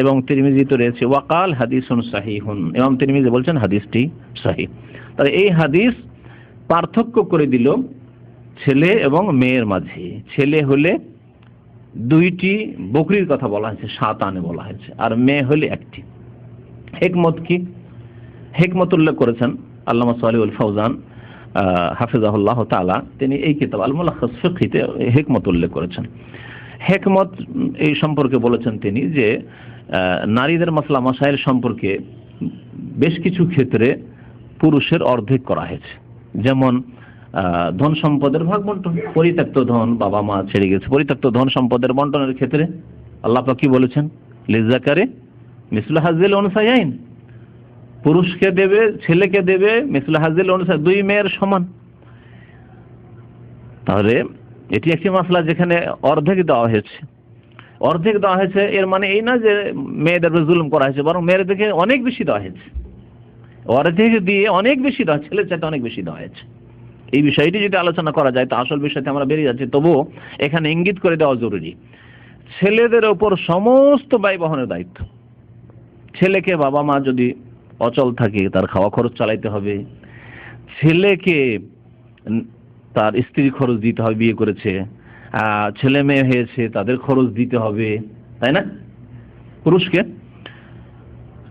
এবং তিরমিজিতে রয়েছে। ওয়াকাল হাদিসুন সাহিহুন, ইমাম তিরমিজি বলছেন হাদিসটি সহিহ। তাহলে এই হাদিস পার্থক্য করে দিল ছেলে এবং মেয়ের মাঝে। ছেলে হলে 2টি বকরির কথা বলা হয়েছে, 7 আনে বলা হয়েছে, আর মেয়ে হলে 1টি। হিকমত কি? হিকমত উল্লেখ করেছেন আল্লামা সালিহুল ফাওজান হাফিজাহুল্লাহ তাআলা, তিনি এই কিতাব আল মুলাখাস ফিকহিতে হিকমত উল্লেখ করেছেন। হিকমত এই সম্পর্কে বলেছেন তিনি যে নারীদের মাসলা মাসাইল সম্পর্কে বেশ কিছু ক্ষেত্রে পুরুষের অর্ধেক করা হয়েছে। যেমন ধন সম্পদের ভাগ বন্টন, পরিত্যক্ত ধন, বাবা মা ছেড়ে গেছে, পরিত্যক্ত ধন সম্পদের বন্টনের ক্ষেত্রে আল্লাহ পাক কি বলেছেন? লিযাকারি মিসলু হাযিল উনসায়াইন, পুরুষকে দেবে, ছেলেকে দেবে মিসলু হাযিল উনসা, 2 মেয়ের সমান। তাহলে এটি একটি মাসলা যেখানে অর্ধেক দেওয়া হয়েছে। অর্ধেক দেওয়া হয়েছে এর মানে এই না যে মেয়েদের উপর জুলুম করা হয়েছে, বরং মেয়েদেরকে অনেক বেশি দেওয়া হয়েছে। অর্ধেক দিয়ে অনেক বেশি দেওয়া, ছেলের চাইতে অনেক বেশি দেওয়া হয়েছে। এই বিষয়টি যদি আলোচনা করা যায় তো আসল বিষয়তে আমরা বেরিয়ে যাচ্ছি, তবুও এখানে ইঙ্গিত করে দেওয়া জরুরি। ছেলেদের ওপর সমস্ত ব্যয় বহনের দায়িত্ব। ছেলেকে বাবা মা যদি অচল থাকে তার খাওয়া খরচ চালাইতে হবে, ছেলেকে তার স্ত্রীর খরচ দিতে হবে, বিয়ে করেছে, ছেলে মেয়ে হয়েছে তাদের খরচ দিতে হবে, তাই না? পুরুষকে।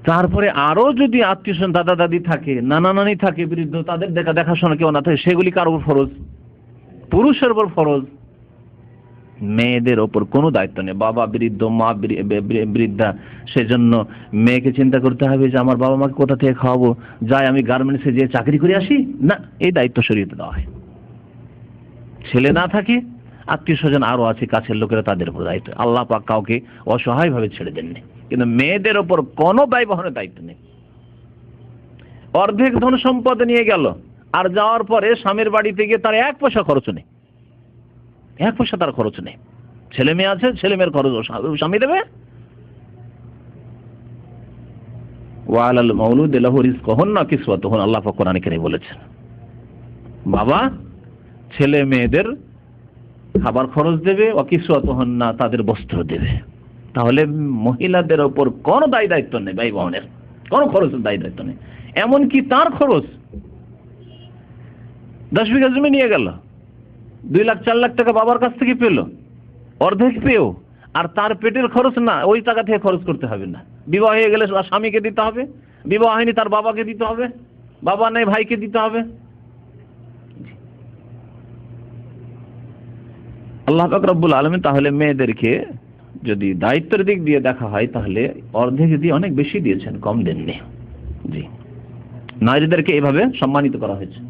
তারপরে আরো যদি আত্মীয় স্বজন দাদা দাদি থাকে, নানা নানি থাকে বৃদ্ধ, তাদের দেখাশোনা কেউ না থাকে, সেগুলি কার উপর ফরজ? পুরুষের উপর ফরজ। মেয়েদের ওপর কোনো দায়িত্ব নেই। বাবা বৃদ্ধ, মা বৃদ্ধা, সেজন্য মেয়েকে চিন্তা করতে হবে যে আমার বাবা মাকে কোথা থেকে খাওয়াবো, যাই আমি গার্মেন্টসে যে চাকরি করে আসি, না, এই দায়িত্ব শরীয়তে দেওয়া হয়। ছেলে না থাকে, আত্মীয় স্বজন আরো আছে, কাছের লোকেরা, তাদের উপর দায়িত্ব। আল্লাহ পাক কাউকে অসহায় ভাবে ছেড়ে দেননি, কিন্তু মেয়েদের ওপর কোনো ব্যয় বহনের দায়িত্ব নেই। অর্ধেক ধন সম্পদ নিয়ে গেল, আর যাওয়ার পরে স্বামীর বাড়িতে গিয়ে তার 1 পয়সা খরচ নেই, 1 পয়সা তার খরচ নেই। ছেলে মেয়ে আছে, ছেলে মেয়ের খরচ স্বামী দেবে। ওয়ালাল মাউলুদি লাহু রিজকুহুন্না কিসওয়াতুহুন্না, আল্লাহ পাক কোরআনে কারীমে বলেছেন, বাবা ছেলে মেয়েদের খাবার খরচ দেবে, ওয়া কিসওয়াতুহুন্না, তাদের বস্ত্র দেবে। তাহলে মহিলাদের ওপর কোনো দায়িত্ব নেই, ব্যয় বহনের কোনো খরচের দায়িত্ব নেই। এমনকি তার খরচ 10 বিঘা জমি নিয়ে গেল, 2 লাখ 4 লাখ টাকা বাবার কাছ থেকে পেল, অর্ধেক পেও, আর তার পেটের খরচ না, ওই টাকা থেকে খরচ করতে হবে না। বিবাহ হয়ে গেলে স্বামীকে দিতে হবে, বিবাহ হয়নি তার বাবাকে দিতে হবে, বাবা নেই ভাইকে দিতে হবে। আল্লাহ পাক রব্বুল আলামিন তাহলে মেয়েদেরকে যদি দায়িত্বের দিক দিয়ে দেখা হয়, তাহলে অর্ধেক দিয়ে অনেক বেশি দিয়েছেন, কম দেননি। জি, নারীদেরকে এভাবে সম্মানিত করা হয়েছে।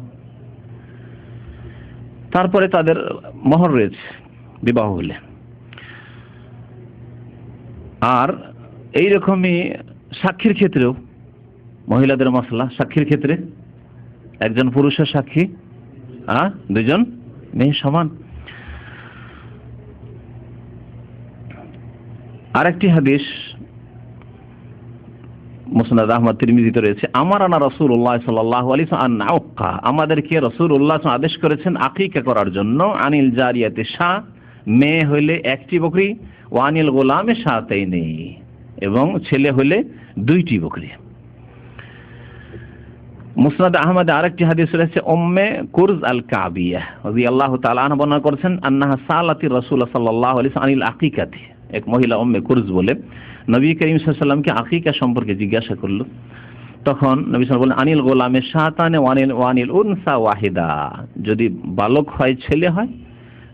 তারপরে তাদের মোহর রয়েছে বিবাহ হলে। আর এইরকমই সাক্ষীর ক্ষেত্রেও মহিলাদের মাসলা, সাক্ষীর ক্ষেত্রে একজন পুরুষের সাক্ষী, 2 জন মেয়ে সমান। আরেকটি হাদিস মুসনাদ আহমদ তিরমিজিতে রয়েছে, আমারানা রাসূলুল্লাহ সাল্লাল্লাহু আলাইহি ওয়াসাল্লাম আন আউক্কা, আমাদেরকে রাসূলুল্লাহ আদেশ করেছেন আকিকা করার জন্য, আনিল জারিয়াতে শাহ, মেয়ে হইলে 1টি বকরি, ওয়ানিল গোলামে শাতাইনি, এবং ছেলে হইলে 2টি বকরি। মুসনাদ আহমদে আরেকটি হাদিস রয়েছে, উম্মে কুরজ আল কাবিয়া রাদিয়াল্লাহু তাআলা আনহা বর্ণনা করেছেন, আন্নাহা সালাতি রাসূল সাল্লাল্লাহু আলাইহি ওয়াসাল্লাম আনিল আকিকাতি, এক মহিলা উম্মে কুরজ বলে নবী করিম সাল্লাল্লাহু আলাইহি ওয়াসাল্লামকে আকিকা সম্পর্কে জিজ্ঞাসা করলো। তখন নবী সাল্লাল্লাহু আলাইহি ওয়াসাল্লাম বলেন, আনিল গোলামে শাতানে ওয়ানিল উনসা ওয়াহিদা, যদি বালক হয়, ছেলে হয়,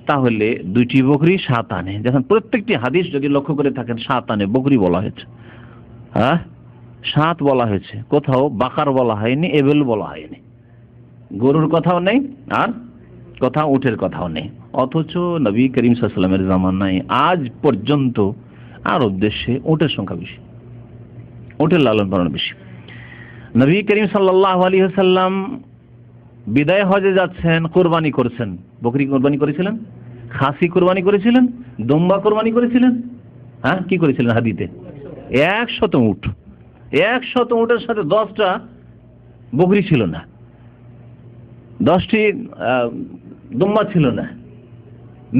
তাহলে 2টি বকরি শাতানে। যখন প্রত্যেকটি হাদিস যদি লক্ষ্য করে থাকেন, শাতানে বকরি বলা হয়েছে, সাত বলা হয়েছে, কোথাও বাকার বলা হয়নি, এবেল বলা হয়নি, গরুর কথাও নেই, আর কোথাও উটের কথাও নেই। অথচ নবী করিম সাল্লাল্লাহু আলাইহি ওয়াসাল্লামের জামানায় আজ পর্যন্ত আরব দেশে উটের সংখ্যা বেশি, উটের লালন পালন বেশি। নবী করিম সাল্লাল্লাহু আলাইহি ওয়াসাল্লাম বিদায় হজে যাচ্ছেন, কুরবানি করছেন, বকরি কুরবানি করেছিলেন, খাসি কুরবানি করেছিলেন, দুম্বা কুরবানি করেছিলেন, কি করেছিলেন? হাদিতে 100 উট, 100 উটের সাথে 10টা বকরি ছিল না, 10টি দুম্বা ছিল না,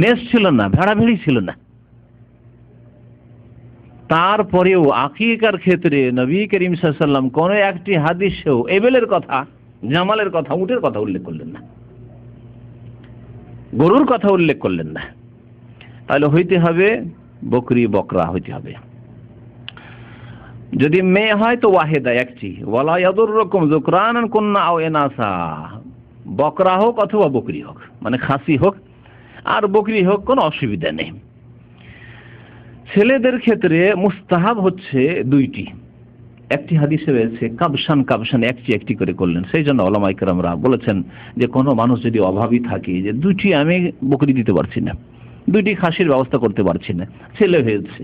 মেষ ছিল না, ভেড়া ভেড়ি ছিল না। তারপরেও আকিকার ক্ষেত্রে নবী করিম সাল্লাল্লাহু আলাইহি ওয়াসাল্লাম কোন একটি হাদিসেও এবেলের কথা, জামালের কথা, উটের কথা উল্লেখ করলেন না, গরুর কথা উল্লেখ করলেন না। তাহলে হইতে হবে বকরি, বকরা হইতে হবে। যদি মেয়ে হয় তো ওয়াহিদা, 1টি, ওয়ালা ইয়াদুররুকুম যুকরানান কুননা আও ইনাসা, বকরা হোক অথবা বকরি হোক, মানে খাসি হোক আর বকরি হোক, কোনো অসুবিধা নেই। ছেলেদের ক্ষেত্রে মুস্তাহাব হচ্ছে 2টি। একটি হাদিসে রয়েছে কাবশান, 1টি করে করলেন। সেই জন্য উলামায়ে কেরামরা বলেছেন যে কোনো মানুষ যদি অভাবী থাকে, যে 2টি আমি বকরি দিতে পারছি না, 2টি খাসির ব্যবস্থা করতে পারছি না, ছেলে হয়েছে,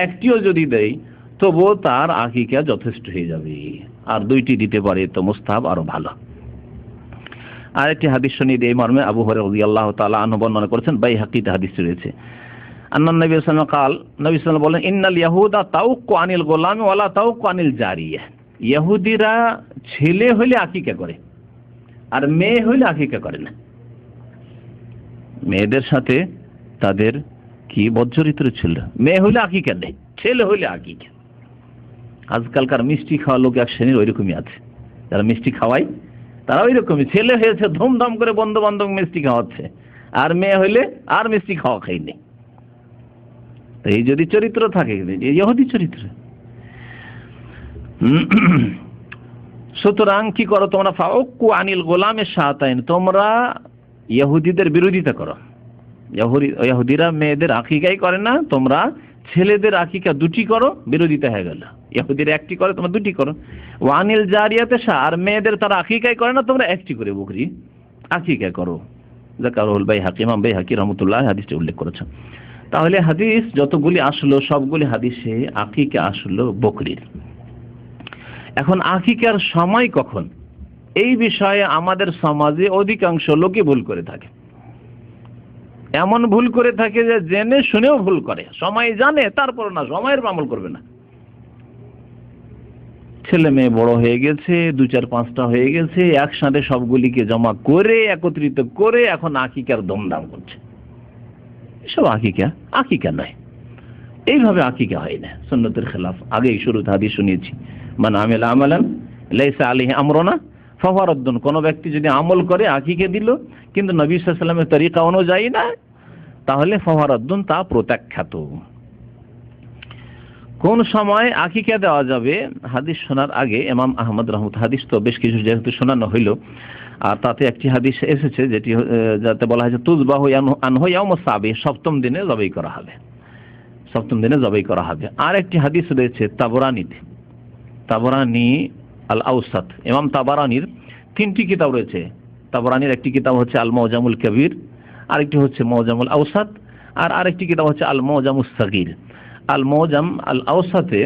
1টিও যদি দেয় তবুও তার আকিকা যথেষ্ট হয়ে যাবে, আর 2টি দিতে পারে তো মুস্তাহাব আরো ভালো। আরেকটি হাদিস শুনিয়ে এই মর্মে আবু হুরায়রা রাদিয়াল্লাহু তাআলা আনহু বর্ণনা করেছেন, বাইহাকিতে হাদিস রয়েছে, আন্নান নবী সাল্লাল্লাহু আলাইহি ওয়াসাল্লাম কাল, নবী সাল্লাল্লাহু আলাইহি ওয়াসাল্লাম বলেন, ইন্নাল ইয়াহুদা তাওক্কু আনিল গোলামি ওয়ালা তাওক্কু আনিল জারিয়া, ইহুদিরা ছেলে হইলে আকিকা করে আর মেয়ে হইলে আকিকা করে না। মেয়েদের সাথে তাদের কি বজ্জরিত্র ছিল, মেয়ে হইলে আকিকা নেই, ছেলে হইলে আকিকা। আজকালকার মিষ্টি খাওয়া লোক এক শ্রেণীর ওইরকমই আছে, যারা মিষ্টি খাওয়ায় তারা ওইরকমই, ছেলে হয়েছে ধুমধাম করে বন্ধু বান্ধব মিষ্টি খাওয়াচ্ছে, আর মেয়ে হইলে আর মিষ্টি খাওয়া খাইনি। এই যদি চরিত্র থাকে, ইহুদি চরিত্র। সুতরাং কি করো তোমরা, ফাউক্কু আনিল গোলামের শাতাইন, তোমরা ইহুদিদের বিরোধিতা করো। ইহুদিরা মেয়েদের আকিকাই করে না, তোমরা ছেলেদের আকিকা দুটি করো, বিরোধিতা হয়ে গেল। ইহুদিরা একটি করে, তোমরা দুটি করো। ওয়ানিল জারিয়াতে শাহ, আর মেয়েদের তারা আকিকাই করে না, তোমরা একটি করে বকরি আকিকা করো। যাকারুল বাইহাকি, ইমাম বাইহাকি রাহমাতুল্লাহ হাদিসটি উল্লেখ করেছেন। তাহলে হাদিস যতগুলি আসলো সবগুলি হাদিসে আকিকা আসলো বকরির। এখন আকিকার সময় কখন, এই বিষয়ে আমাদের সমাজে অধিকাংশ লোকই ভুল করে থাকে। এমন ভুল করে থাকে যে জেনে শুনেও ভুল করে, সময় জানে তারপর না, সময়ের আমল করবে না। ছেলে মেয়ে বড় হয়ে গেছে, 2-4-5টা হয়ে গেছে, একসাথে সবগুলিকে জমা করে একত্রিত করে এখন আকিকার দমদাম করছে। এসব আকিকা নয়, এইভাবে আকিকা হয় না, সুন্নতের খেলাফ। আগেই শুরুতে হাদিস শুনিয়েছি, মান আমিলা আমালান লাইসা আলাইহি আমরুনা ফাহুয়া রাদ্দুন। কোন ব্যক্তি যদি আমল করে আকিকা দিল কিন্তু নবী সাল্লাল্লাহু আলাইহি ওয়াসাল্লামের তরিকা অনুযায়ী না, তাহলে ফাহুয়া রাদ্দুন, তা প্রত্যাখ্যাত। কোন সময় আকিকা দেওয়া যাবে, হাদিস শোনার আগে ইমাম আহমদ রাহমাতুল্লাহ, হাদিস তো বেশ কিছু যেহেতু শোনানো হইল, আর তাতে একটি হাদিস এসেছে যেটি যাতে বলা হয়েছে তুযবাহু আনহু ইয়াউমুস সাবি, সপ্তম দিনে জবাই করা হবে, সপ্তম দিনে জবাই করা হবে। আর একটি হাদিস রয়েছে তাবরানীতে, তাবরানী আল আওসাত, ইমাম তাবরানীর 3টি কিতাব রয়েছে। তাবরানীর একটি কিতাব হচ্ছে আল মুজামুল কবির, আরেকটি হচ্ছে মুজামুল আওসাত, আর আরেকটি কিতাব হচ্ছে আল মুজামুস সাগীর। আল মুজাম আল আওসাতে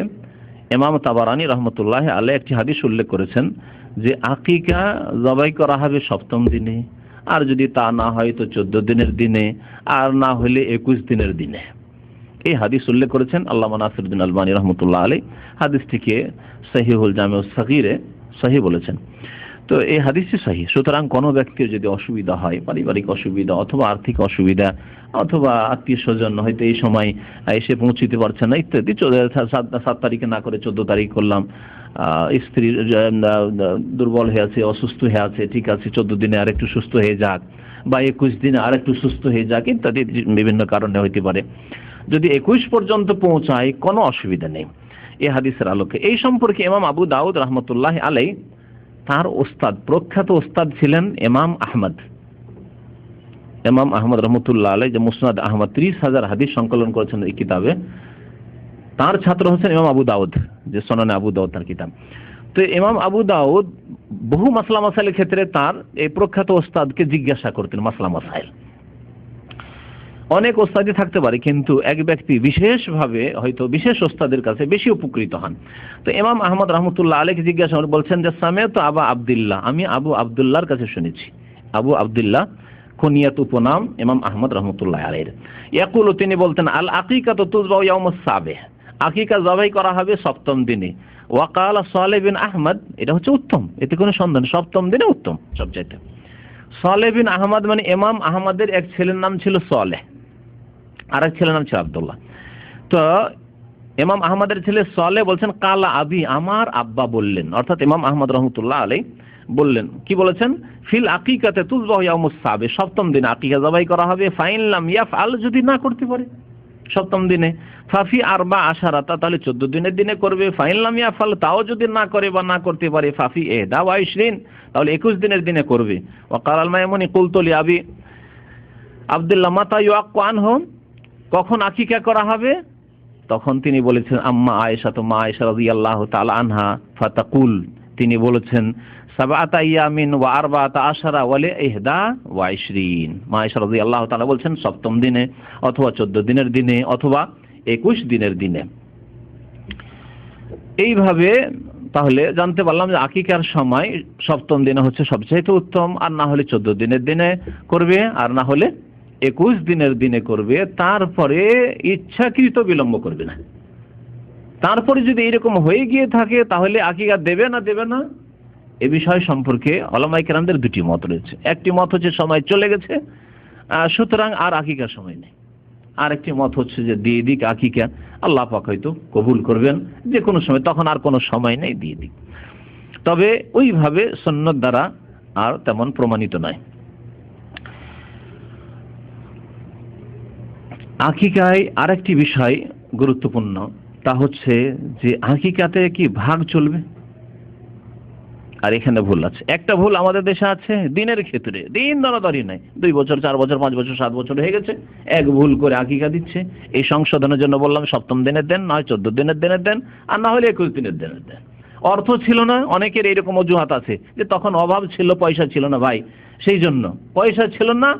ইমাম তাবরানী রাহমাতুল্লাহ আলাইহি একটি হাদিস উল্লেখ করেছেন যে আকিকা জবাই করা হবে সপ্তম দিনে, আর যদি তা না হয় তো 14 দিনের দিনে, আর না হলে 21 দিনের দিনে। এই হাদিস উল্লেখ করেছেন আল্লামা নাসিরউদ্দিন আলবানী রাহমাতুল্লাহ আলাইহি, হাদিসটিকে সহিহুল জামিউস সগীরে সহিহ বলেছেন। তো এই হাদিসটি সহিহ। সুতরাং কোনো ব্যক্তির যদি অসুবিধা হয়, পারিবারিক অসুবিধা অথবা আর্থিক অসুবিধা অথবা আত্মীয় স্বজন হয়তো এই সময় এসে পৌঁছতে পারছে না ইত্যাদি, 7 তারিখে না করে 14 তারিখ করলাম, স্ত্রী দুর্বল হয়ে আছে, অসুস্থ হয়ে আছে, ঠিক আছে 14 দিনে আর একটু সুস্থ হয়ে যাক, বা 21 দিনে আর একটু সুস্থ হয়ে যাক, ইত্যাদি বিভিন্ন কারণে হইতে পারে। যদি 21 পর্যন্ত পৌঁছায় কোনো অসুবিধা নেই এই হাদিসের আলোকে। এই সম্পর্কে ইমাম আবু দাউদ রাহমাতুল্লাহ আলাইহি, তার ওস্তাদ, প্রখ্যাত ওস্তাদ ছিলেন ইমাম আহমদ। ইমাম আহমদ রহমতুল্লাহ আলাইহি যে মুসনাদ আহমদ 30,000 হাদিস সংকলন করেছেন এই কিতাবে, তার ছাত্র হচ্ছেন ইমাম আবু দাউদ, যে সুনানে আবু দাউদ তার কিতাব। তো ইমাম আবু দাউদ বহু মাসলা মাসাইলের ক্ষেত্রে তার এই প্রখ্যাত ওস্তাদকে জিজ্ঞাসা করতেন মাসলা মাসাইল। অনেক ওস্তাদি থাকতে পারে, কিন্তু এক ব্যক্তি বিশেষভাবে হয়তো বিশেষ ওস্তাদের কাছে বেশি উপকৃত হন। তো ইমাম আহমদ রহমতুল্লাহ আলাইহি জিজ্ঞাসা করে বলছেন যে সামিআতু আবা আব্দুল্লাহ, আমি আবু আব্দুল্লাহর কাছে শুনেছি। আবু আব্দুল্লাহ কুনিয়াত উপনাম ইমাম আহমদ রহমতুল্লাহ আলাইহি। ইয়াকুলু, তিনি বলতেন আল আকিকাতু তুযবাহু ইয়াউমুস সাবিহ, আকিকা জবাই করা হবে সপ্তম দিনে। ওয়াকালা সালেহ বিন আহমদ, এটা হচ্ছে উত্তম, এতে কোনো সন্দেহ নেই, সপ্তম দিনে উত্তম সবচাইতে। সালেহ বিন আহমদ মানে ইমাম আহমদের এক ছেলের নাম ছিল সালেহ, আর এক ছেলের নাম ছিল আব্দুল্লাহ। তো ইমাম আহমদের ছেলে সালেহ বলছেন কালা আবি, আমার আব্বা বললেন, অর্থাৎ ইমাম আহমদ রহমতুল্লাহ আলাইহি বললেন, কি বলেছেন, ফিল আকিকাতে তুযবাহু ইয়াউমুস সাবিহ, সপ্তম দিনে আকিকা জবাই করা হবে। ফাইন লাম ইয়াফআল, যদি না করতে পারে সপ্তম দিনে, ফাফি 14, তাহলে 14 দিনের দিনে করবে। ফাইন লাম ইয়াফআল, তাও যদি না করে বা না করতে পারে, ফাফি 21, তাহলে 21 দিনের দিনে করবে। ওয়াকাল আল মাইমুনি কুলতু লি আবি আব্দুল্লাহ মাতা ইউআক্কু আনহু, কখন আকিকা করা হবে? তখন তিনি বলেছেন আম্মা আয়েশা, তো মা আয়েশা রাদিয়াল্লাহু তাআলা আনহা, ফাতাকুল, তিনি বলেছেন 7 আইয়ামিন ওয়া 14 ওয়া লি 21, মা আয়েশা রাদিয়াল্লাহু তাআলা বলছেন সপ্তম দিনে অথবা 14 দিনের দিনে অথবা 21 দিনের দিনে। এইভাবে তাহলে জানতে পারলাম যে আকিকার সময় সপ্তম দিনে হচ্ছে সবচেয়ে উত্তম, আর না হলে 14 দিনের দিনে করবে, আর না হলে 21 দিনের দিনে করবে। তারপরে ইচ্ছাকৃত বিলম্ব করবে না। তারপরে যদি এরকম হয়ে গিয়ে থাকে তাহলে আকিকা দেবে না এ বিষয় সম্পর্কে উলামায়ে কেরামদের 2টি মত রয়েছে। একটি মত হচ্ছে সময় চলে গেছে, সুতরাং আর আকিকার সময় নেই। আর একটি মত হচ্ছে যে দিয়ে দিক আকিকা, আল্লাহ পাক হয়তো কবুল করবেন যে কোনো সময়, তখন আর কোনো সময় নেই, দিয়ে দিক। তবে ওইভাবে সুন্নাত দ্বারা আর তেমন প্রমাণিত নয়। আকিকায় আরেকটি বিষয় গুরুত্বপূর্ণ, তা হচ্ছে যে আকিকাতে কি ভাগ চলবে। আর এখানে ভুল আছে, একটা ভুল আমাদের দেশে আছে দিনের ক্ষেত্রে, দিন দরাদরি নাই, 2 বছর 4 বছর 5 বছর 7 বছর হয়ে গেছে, এক ভুল করে আকিকা দিচ্ছে। এই সংশোধনের জন্য বললাম 7ম দিনের দেন, নয় 14 দিনের দিনের দেন, আর না হলে 21 দিনের দিনের দেন। অর্থ ছিল না, অনেকের এইরকম অজুহাত আছে যে তখন অভাব ছিল, পয়সা ছিল না ভাই, সেই জন্য পয়সা ছিল না,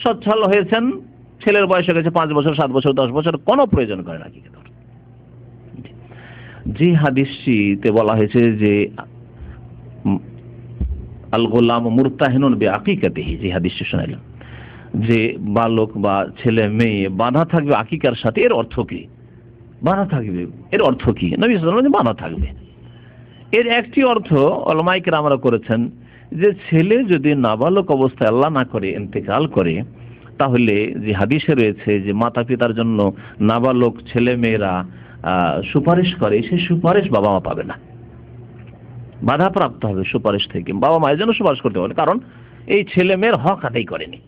সচ্ছল হয়েছেন, ছেলের বয়স হয়ে গেছে 5 বছর 7 বছর 10 বছর, কোনো প্রয়োজন করে না আকিকা দেওয়ার। যে হাদিসটিতে বলা হয়েছে যে আল গোলাম মুরতাহিনুন বিআকিকাতিহি, যে হাদিসটি শোনাইলাম, যে বালক বা ছেলে মেয়ে বাঁধা থাকবে আকিকার সাথে, এর অর্থ কি? বাঁধা থাকবে, এর অর্থ কি? নবী সাল্লাল্লাহু আলাইহি ওয়াসাল্লাম বাঁধা থাকবে, এর একটি অর্থ উলামায়ে কেরামরা করেছেন যে ছেলে যদি নাবালক অবস্থায় আল্লাহ না করে ইন্তেকাল করে, তাহলে যে হাদিসে রয়েছে যে মাতা পিতার জন্য নাবালক ছেলে মেয়েরা সুপারিশ করে, সেই সুপারিশ বাবা মা পাবে না, বাধাপ্রাপ্ত হবে সুপারিশ থেকে। বাবা মায়ের জন্য সুপারিশ করতে পারে, কারণ এই ছেলে মেয়ের হক আদায় করেনি,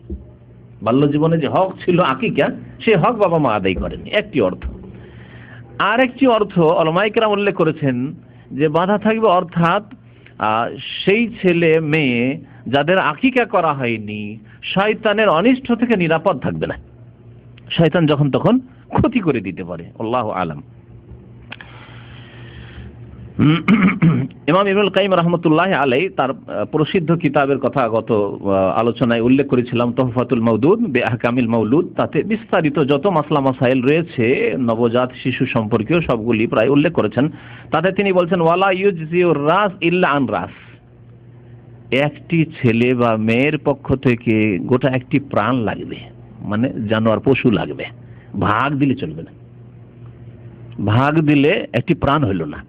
বাল্য জীবনে যে হক ছিল আকিকা, সেই হক বাবা মা আদায় করেনি, একটি অর্থ। আর একটি অর্থ উলামায়ে কেরাম উল্লেখ করেছেন যে বাধা থাকবে, অর্থাৎ সেই ছেলে মেয়ে যাদের আকিকা করা হয়নি শয়তানের অনিষ্ট থেকে নিরাপদ থাকবে না, শয়তান যখন তখন ক্ষতি করে দিতে পারে। আল্লাহু আলাম। ইমাম ইবনুল কাইয়িম রাহমাতুল্লাহি আলাইহি তার প্রসিদ্ধ কিতাবের কথা গত আলোচনায় উল্লেখ করেছিলাম, তুহফাতুল মাওদুদ বিআহকামিল মাওলুদ, তাতে বিস্তারিত যত মাসলা মাসাইল রয়েছে নবজাত শিশু সম্পর্কীয় সবগুলি প্রায় উল্লেখ করেছেন। তাতে তিনি বলছেন ওয়ালা ইউজজিউর রাস ইল্লা আন রাস, একটি ছেলে বা মেয়ের পক্ষ থেকে গোটা একটি প্রাণ লাগবে, মানে জানোয়ার পশু লাগবে, ভাগ দিলে চলবে না, ভাগ দিলে একটি প্রাণ হইল না।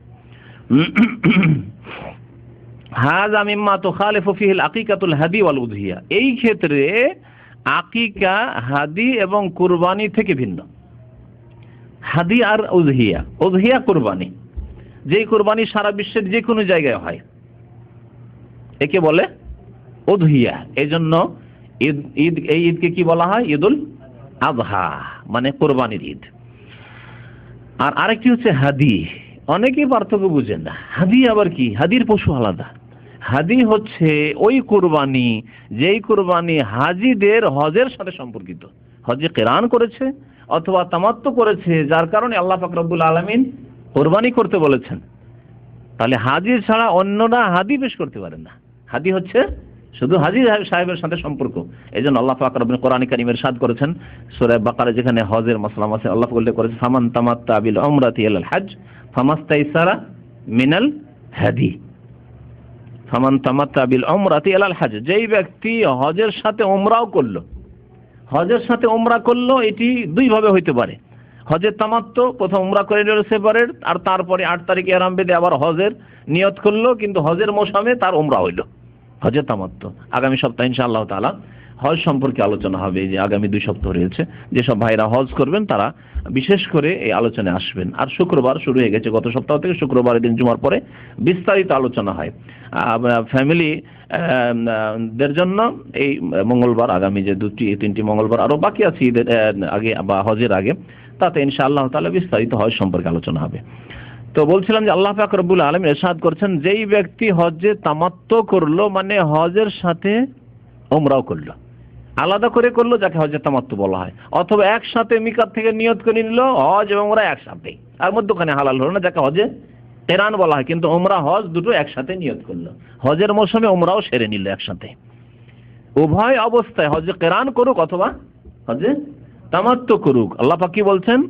হাযা মিম্মা তুখালিফু ফিহিল আকিকাতুল হাদি ওয়াল উযহিয়া, এই ক্ষেত্রে আকিকা হাদি এবং কুরবানি থেকে ভিন্ন। হাদি আর উযহিয়া, উযহিয়া কুরবানি, যেই কুরবানি সারা বিশ্বের যে কোনো জায়গায় হয় একে বলে উযহিয়া। এজন্য ঈদ, এই ঈদকে কি বলা হয়? ঈদুল আযহা, মানে কুরবানির ঈদ। আর আরেকটি হচ্ছে হাদি, অনেকেই পার্থক্য বুঝেন না। হাদি আবার কি? হাদির পশু আলাদা। হাদি হচ্ছে ওই কুরবানি যেই কুরবানি হাজিদের হজের সাথে সম্পর্কিত, হজে কিরান করেছে অথবা তামাত্তু করেছে, যার কারণে আল্লাহ পাক রব্বুল আলামিন কুরবানি করতে বলেছেন। তাহলে হাজি ছাড়া অন্যরা হাদি পেশ করতে পারেন না। হাদি হচ্ছে শুধু হাজি সাহেবের সাথে সম্পর্ক। এজন্য আল্লাহ পাক রব্বুল কোরআনে কারীমের ইরশাদ করেছেন সূরা বাকারা, যেখানে হজের মাসলা আছে, আল্লাহ উল্লেখ করেছে ফামান তামাত্তা বিল উমরাতি ইলাল হজ ফামাস্তাইসারা মিনাল হাদি। ফামান তামাত্তা বিল উমরাতি ইলাল হজ, যেই ব্যক্তি হজের সাথে উমরাও করলো, হজের সাথে উমরা করলো, এটি দুই ভাবে হইতে পারে। হজের তামাত্তু, প্রথম উমরা করে নিল সেপারেট, আর তারপরে 8 তারিখে ইহরাম বেঁধে আবার হজের নিয়ত করলো, কিন্তু হজের মৌসুমে তার উমরা হইল, হজের তামাত্তু। আগামী সপ্তাহে ইনশাআল্লাহ তাআলা হজ সম্পর্কে আলোচনা হবে। যে আগামী 2 সপ্তাহ রয়েছে, যেসব ভাইরা হজ করবেন তারা বিশেষ করে এই আলোচনায় আসবেন। আর শুক্রবার শুরু হয়ে গেছে, গত সপ্তাহ থেকে শুক্রবারের দিন জুমার পরে বিস্তারিত আলোচনা হয়। ফ্যামিলি দের জন্য এই মঙ্গলবার, আগামী যে 2-3টি মঙ্গলবার আরো বাকি আছে ঈদের আগে বা হজের আগে, তাতে ইনশাআল্লাহ তাআলা বিস্তারিত হজ সম্পর্কে আলোচনা হবে। তো বলছিলাম যে আল্লাহ পাক রব্বুল আলামিন ইরশাদ করছেন, যেই ব্যক্তি হজ্জে তামাত্তু করলো, মানে হজের সাথে উমরাও করলো, আলাদা করে করলো, যাকে হজ্জে তামাত্তু বলা হয়, অথবা একসাথে মিকাত থেকে নিয়ত করে নিল হজ এবং উমরা একসাথে, আর মধ্যখানে হালাল হলো না, যাকে হজে কিরান বলা হয়, কিন্তু উমরা হজ দুটো একসাথে নিয়ত করলো, হজের মৌসুমে উমরাও সেরে নিল একসাথে। উভয় অবস্থায় হজে কিরান করুক অথবা হজে তামাত্তু করুক, আল্লাহ পাক কি বলছেন?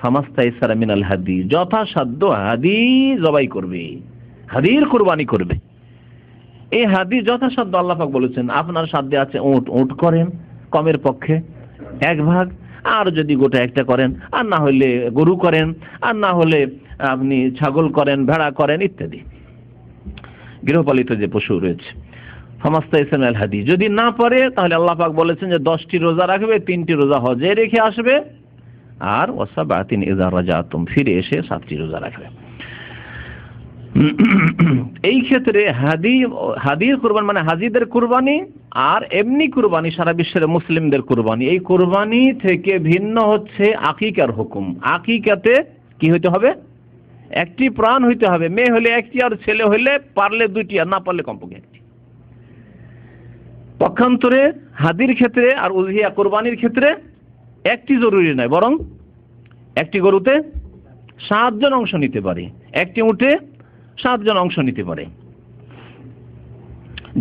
ফামাস্তাইসারা মিনাল হাদি, যথাসাধ্য হাদি জবাই করবে, হাদির কুরবানি করবে। এই হাদি যথাসাধ্য আল্লাহ পাক বলেছেন, আপনার সাধ্যে আছে উট করেন কমের পক্ষে 1 ভাগ, আর যদি গোটা একটা করেন, আর না হলে গরু করেন, আর না হলে আপনি ছাগল করেন, ভেড়া করেন ইত্যাদি, গৃহপালিত যে পশু রয়েছে। ফামাস্তাইসারা মিনাল হাদি, যদি না পারে তাহলে আল্লাহ পাক বলেছেন যে 10টি রোজা রাখবে, 3টি রোজা হজে রেখে আসবে, আর ওয়াসাবাতিন ইযা রাজাতুম, ফিরে এসে 7টি রোজা রাখবে। এই ক্ষেত্রে হাদির কুরবানি মানে হাজিদের কুরবানি আর এমনি কুরবানি সারা বিশ্বের মুসলিমদের কুরবানি, এই কুরবানি থেকে ভিন্ন হচ্ছে আকিকার হুকুম। আকিকাতে কি হইতে হবে? একটি প্রাণ হইতে হবে। মেয়ে হলে একটি, আর ছেলে হলে পারলে দুইটি, আর না পারলে কমপক্ষে একটি। পক্ষান্তরে হাদির ক্ষেত্রে আর উযহিয়া কুরবানির ক্ষেত্রে একটি জরুরি নয়, বরং একটি গরুতে 7 জন অংশ নিতে পারে, একটি উটে 7 জন অংশ নিতে পারে।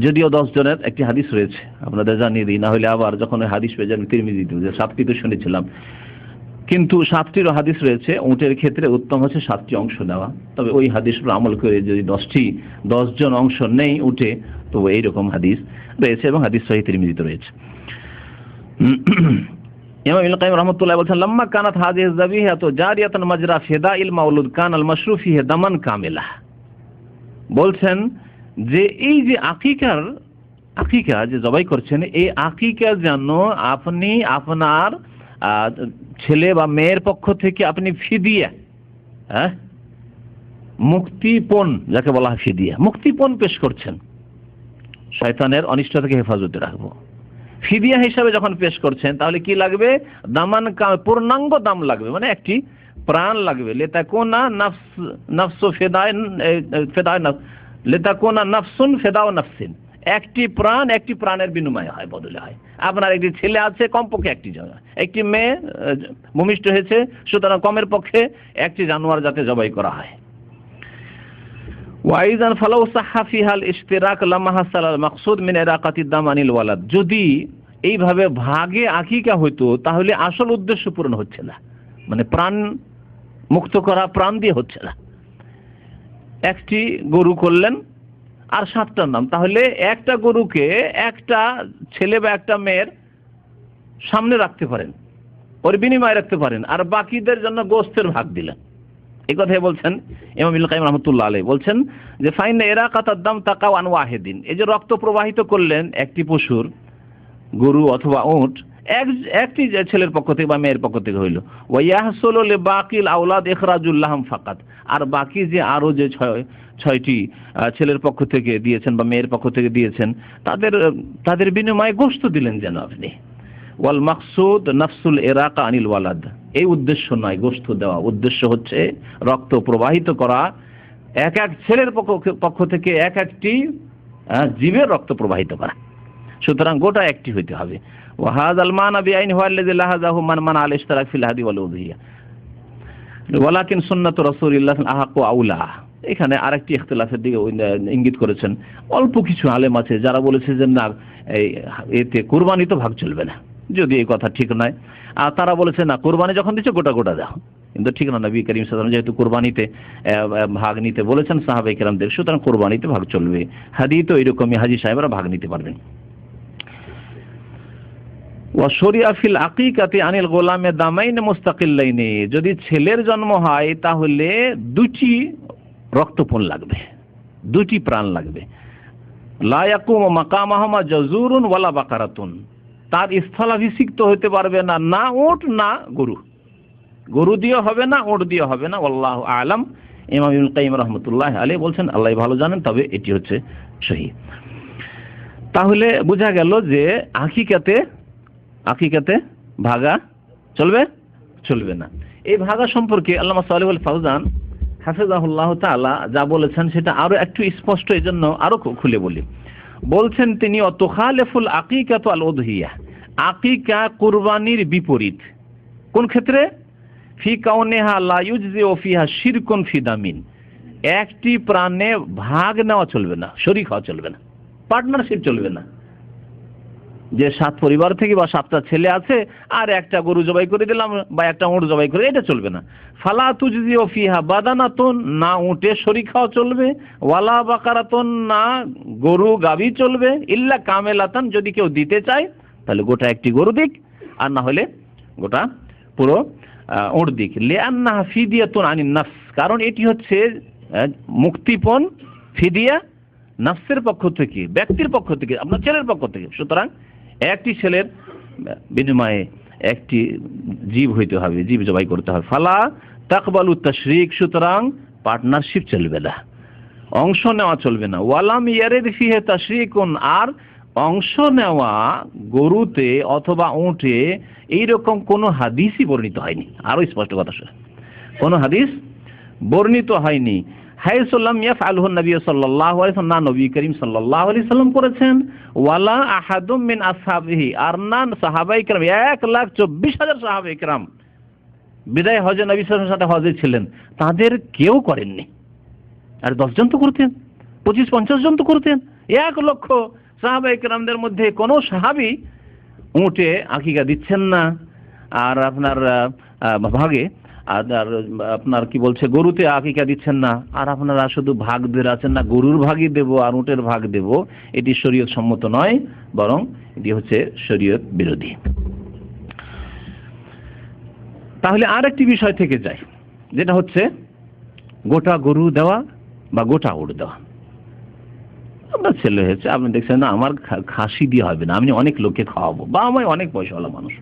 যদিও 10 জনের একটি হাদিস রয়েছে, আপনাদের জানিয়ে দিই, না হলে আবার যখন ওই হাদিস পেয়ে যাবেন তিরমিজিতে, যে 7টি তো শুনেছিলাম, কিন্তু 7টিরও হাদিস রয়েছে। উটের ক্ষেত্রে উত্তম হচ্ছে 7টি অংশ নেওয়া। তবে ওই হাদিস উপর আমল করে যদি 10 জন অংশ নেই উঠে, তো এইরকম হাদিস রয়েছে এবং হাদিস সহিহ তিরমিজিতে রয়েছে। ইমাম ইবনে কাইয়িম রাহমাতুল্লাহ বলেছেন, লাম্মা কানাত হাযিহি যাবিহাতু জারিয়াতান মাজরা ফিদাইল মাউলুদ কানাল মাশরুফ ফিহি দামান কামিলা। বলছেন যে এই যে আকিকা যে জবাই করছেন, এই আকিকা যেন আপনি আপনার ছেলে বা মেয়ের পক্ষ থেকে আপনি ফিদিয়া, মুক্তিপণ, যাকে বলা হয় ফিদিয়া, মুক্তিপণ পেশ করছেন, শয়তানের অনিষ্ট থেকে হেফাজতে রাখবো। ফিদিয়া হিসাবে যখন পেশ করছেন, তাহলে কি লাগবে? দামান, পূর্ণাঙ্গ দাম লাগবে, মানে একটি প্রাণ লাগবে। লিতাকুনা নাফসু ফিদায় লিতাকুনা নাফসুন ফিদাও নাফসিন, একটি প্রাণ একটি প্রাণের বিনিময় হয়, বদলে হয়। আপনার একটি ছেলে আছে, কমপক্ষে একটি জবাই, একটি মেয়ে ভূমিষ্ঠ হয়েছে, সুতরাং কমের পক্ষে একটি জানোয়ার যাতে জবাই করা হয়। ওয়াইজান ফালাউ সাহহা ফিহাল ইশতিরাক লামা হাসালাল মাকসুদ মিন ইরাকাতিদ দাম আনিল ওয়ালাদ। যদি এইভাবে ভাগে আকিকা হইতো, তাহলে আসল উদ্দেশ্য পূরণ হচ্ছে না, মানে প্রাণ মুক্ত করা প্রাণ দিয়ে হচ্ছে না। একটি গরু করলেন আর 7টার নাম, তাহলে একটা গরুকে একটা ছেলে বা একটা মেয়ের সামনে রাখতে পারেন, ওর বিনিময় রাখতে পারেন, আর বাকিদের জন্য গোশতের ভাগ দিলেন। এই কথাই বলছেন ইমাম ইবনে কাইয়িম রাহমাতুল্লাহ আলাইহি, বলছেন যে ফাইন ইরাকাতাদ দাম তাকাও আন ওয়াহিদিন, এই যে রক্ত প্রবাহিত করলেন একটি পশুর, গরু অথবা উট, একটি ছেলের পক্ষ থেকে বা মেয়ের পক্ষ থেকে হইল, ওয়া ইয়াহসুলু লিবাকিল আওলাদ ইখরাজুল লাহম ফাকাত, আর বাকি যে আরো যে 6টি ছেলের পক্ষ থেকে দিয়েছেন বা মেয়ের পক্ষ থেকে দিয়েছেন, তাদের বিনিময়ে গোশত দিলেন যেন আপনি। ওয়াল মাকসুদ নাফসুল ইরাকা আনিল ওয়ালাদ, এই উদ্দেশ্য নয় গোশত দেওয়া, উদ্দেশ্য হচ্ছে রক্ত প্রবাহিত করা, এক এক ছেলের পক্ষ থেকে এক একটি জীবের রক্ত প্রবাহিত করা। সুতরাং গোটা একটি হইতে হবে। ওয়া হাযাল মানা বিআইনি হুয়া আল্লাযী লাহাযাহু মান মানা আল ইশতিরাক ফিল হাদি ওয়াল উযহিয়া ওয়ালাকিন সুন্নাতু রাসূলিল্লাহ আহাqqu আউলা। এখানে আরেকটি ইখতিলাফের দিকে ইঙ্গিত করেছেন। অল্প কিছু আলেম আছে যারা বলেছে যে না, এতে কুরবানি তো ভাগ চলবে না, যদি এই কথা ঠিক নয়। আর তারা বলেছে না, কুরবানি যখন দিচ্ছে গোটা গোটা দাও, কিন্তু ঠিক না। নবী করিম সাল্লাল্লাহু আলাইহি ওয়াসাল্লাম যেহেতু কুরবানিতে ভাগ নিতে বলেছেন সাহাবায়ে কেরামদের, সুতরাং কুরবানিতে ভাগ চলবে। হাদি তো এরকমই, হাজি সাহেবরা ভাগ নিতে পারবেন। ওয়া শরিয়া ফিল আকিকাতি আনিল গোলামে দামাইন মুস্তাকিল্লাইনি, যদি ছেলের জন্ম হয় তাহলে 2টি রক্তপণ লাগবে, 2টি প্রাণ লাগবে। লা ইয়াকুমু মাকামাহুমা জাজুরুন ওয়ালা বাকারাতুন, তার স্থলাভিষিক্ত হতে পারবে না, না উট না গরু, গরু দিয়ে হবে না, উট দিয়ে হবে না। আল্লাহু আ'লাম। ইমাম ইবনে কাইয়িম রাহমাতুল্লাহ আলাইহি বলছেন, আল্লাহ ভালো জানেন, তবে এটি হচ্ছে সহিহ। তাহলে বোঝা গেল যে আকিকাতে ভাগা চলবে না। এই ভাগা সম্পর্কে আল্লামা সালেহ আল ফাওজান হাফিজাহুল্লাহ তাআলা যা বলেছেন সেটা আরো একটু স্পষ্ট, এজন্য আরো খুলে বলি। বলছেন তিনি, তুখালিফুল আকিকাতু আল উযহিয়া, আকিকা কুরবানির বিপরীত। কোন ক্ষেত্রে? ফি কাউনিহা লা ইউজজিউ ফিহা শিরকুন ফি দামিন, একটি প্রাণে ভাগ নেওয়া চলবে না, শরীক হওয়া চলবে না, পার্টনারশিপ চলবে না। যে 7 পরিবার থেকে বা 7টা ছেলে আছে, আর একটা গরু জবাই করে দিলাম বা একটা উট জবাই করে, এটা চলবে না। ফালা তুজজিউ ফিহা বাদানাতুন, না উটে শরীক হওয়া চলবে, ওয়ালা বাকারাতুন, না গরু গাভী চলবে, ইল্লা কামেলাতান, যদি কেউ দিতে চায় তাহলে গোটা একটি গরু দিক, আর না হলে গোটা পুরো উট দিক। লিআন্নাহা ফিদিয়াতুন আনিন নাফস, কারণ এটি হচ্ছে মুক্তিপণ, ফিদিয়া নাফসের পক্ষ থেকে, ব্যক্তির পক্ষ থেকে, আপনার ছেলের পক্ষ থেকে। সুতরাং একটি ছেলের বিনিময়ে একটি জীব হইতে হবে, জীব জবাই করতে হবে। ফালা তাকবালু তাশরিক, সুতরাং পার্টনারশিপ চলবে না। অংশ নেওয়া চলবে না। ওয়ালাম ইয়ারিদ ফিহি তাশরিকুন, আর অংশ নেওয়া গরুতে অথবা উটে এইরকম কোনো হাদিসই বর্ণিত হয়নি। আরো স্পষ্ট কথা, কোনো হাদিস বর্ণিত হয়নি। হাইসুল্লাম ইয়াফআলহু নবী সাল্লাল্লাহু আলাইহি ওয়াসাল্লাম, না নবী করিম সাল্লাল্লাহু আলাইহি সাল্লাম করেছেন, ওয়ালা আহাদুম মিন আসহাবিহি, আর না সাহাবায়ে কেরাম 1,24,000 সাহাবায়ে কেরাম বিদায় হজে নবী সাল্লাল্লাহু আলাইহি ওয়াসাল্লামের সাথে হজে ছিলেন, তাদের কেউ করেননি। আর 10 জন তো করতেন, 25-50 জন তো করতেন। 1 লক্ষ সাহাবায়ে কেরামদের মধ্যে কোন সাহাবী উটে আকিকা দিচ্ছেন না, আর আপনার ভাগে আর আপনার কি বলছে গরুতে আকিকা দিচ্ছেন না, আর আপনারা শুধু ভাগ দিয়ে আছেন না গরুর ভাগই দেব আর উটের ভাগ দেব, এটি শরীয়ত সম্মত নয়, বরং এটি হচ্ছে শরীয়ত বিরোধী। তাহলে আর একটি বিষয় থেকে যায়, যেটা হচ্ছে গোটা গরু দেওয়া বা গোটা উট দেওয়া। আপনার ছেলে হয়েছে, আপনি দেখছেন না আমার খাসি দিয়ে হবে না, আমি অনেক লোককে খাওয়াবো, বা আমি অনেক পয়সাওয়ালা মানুষ,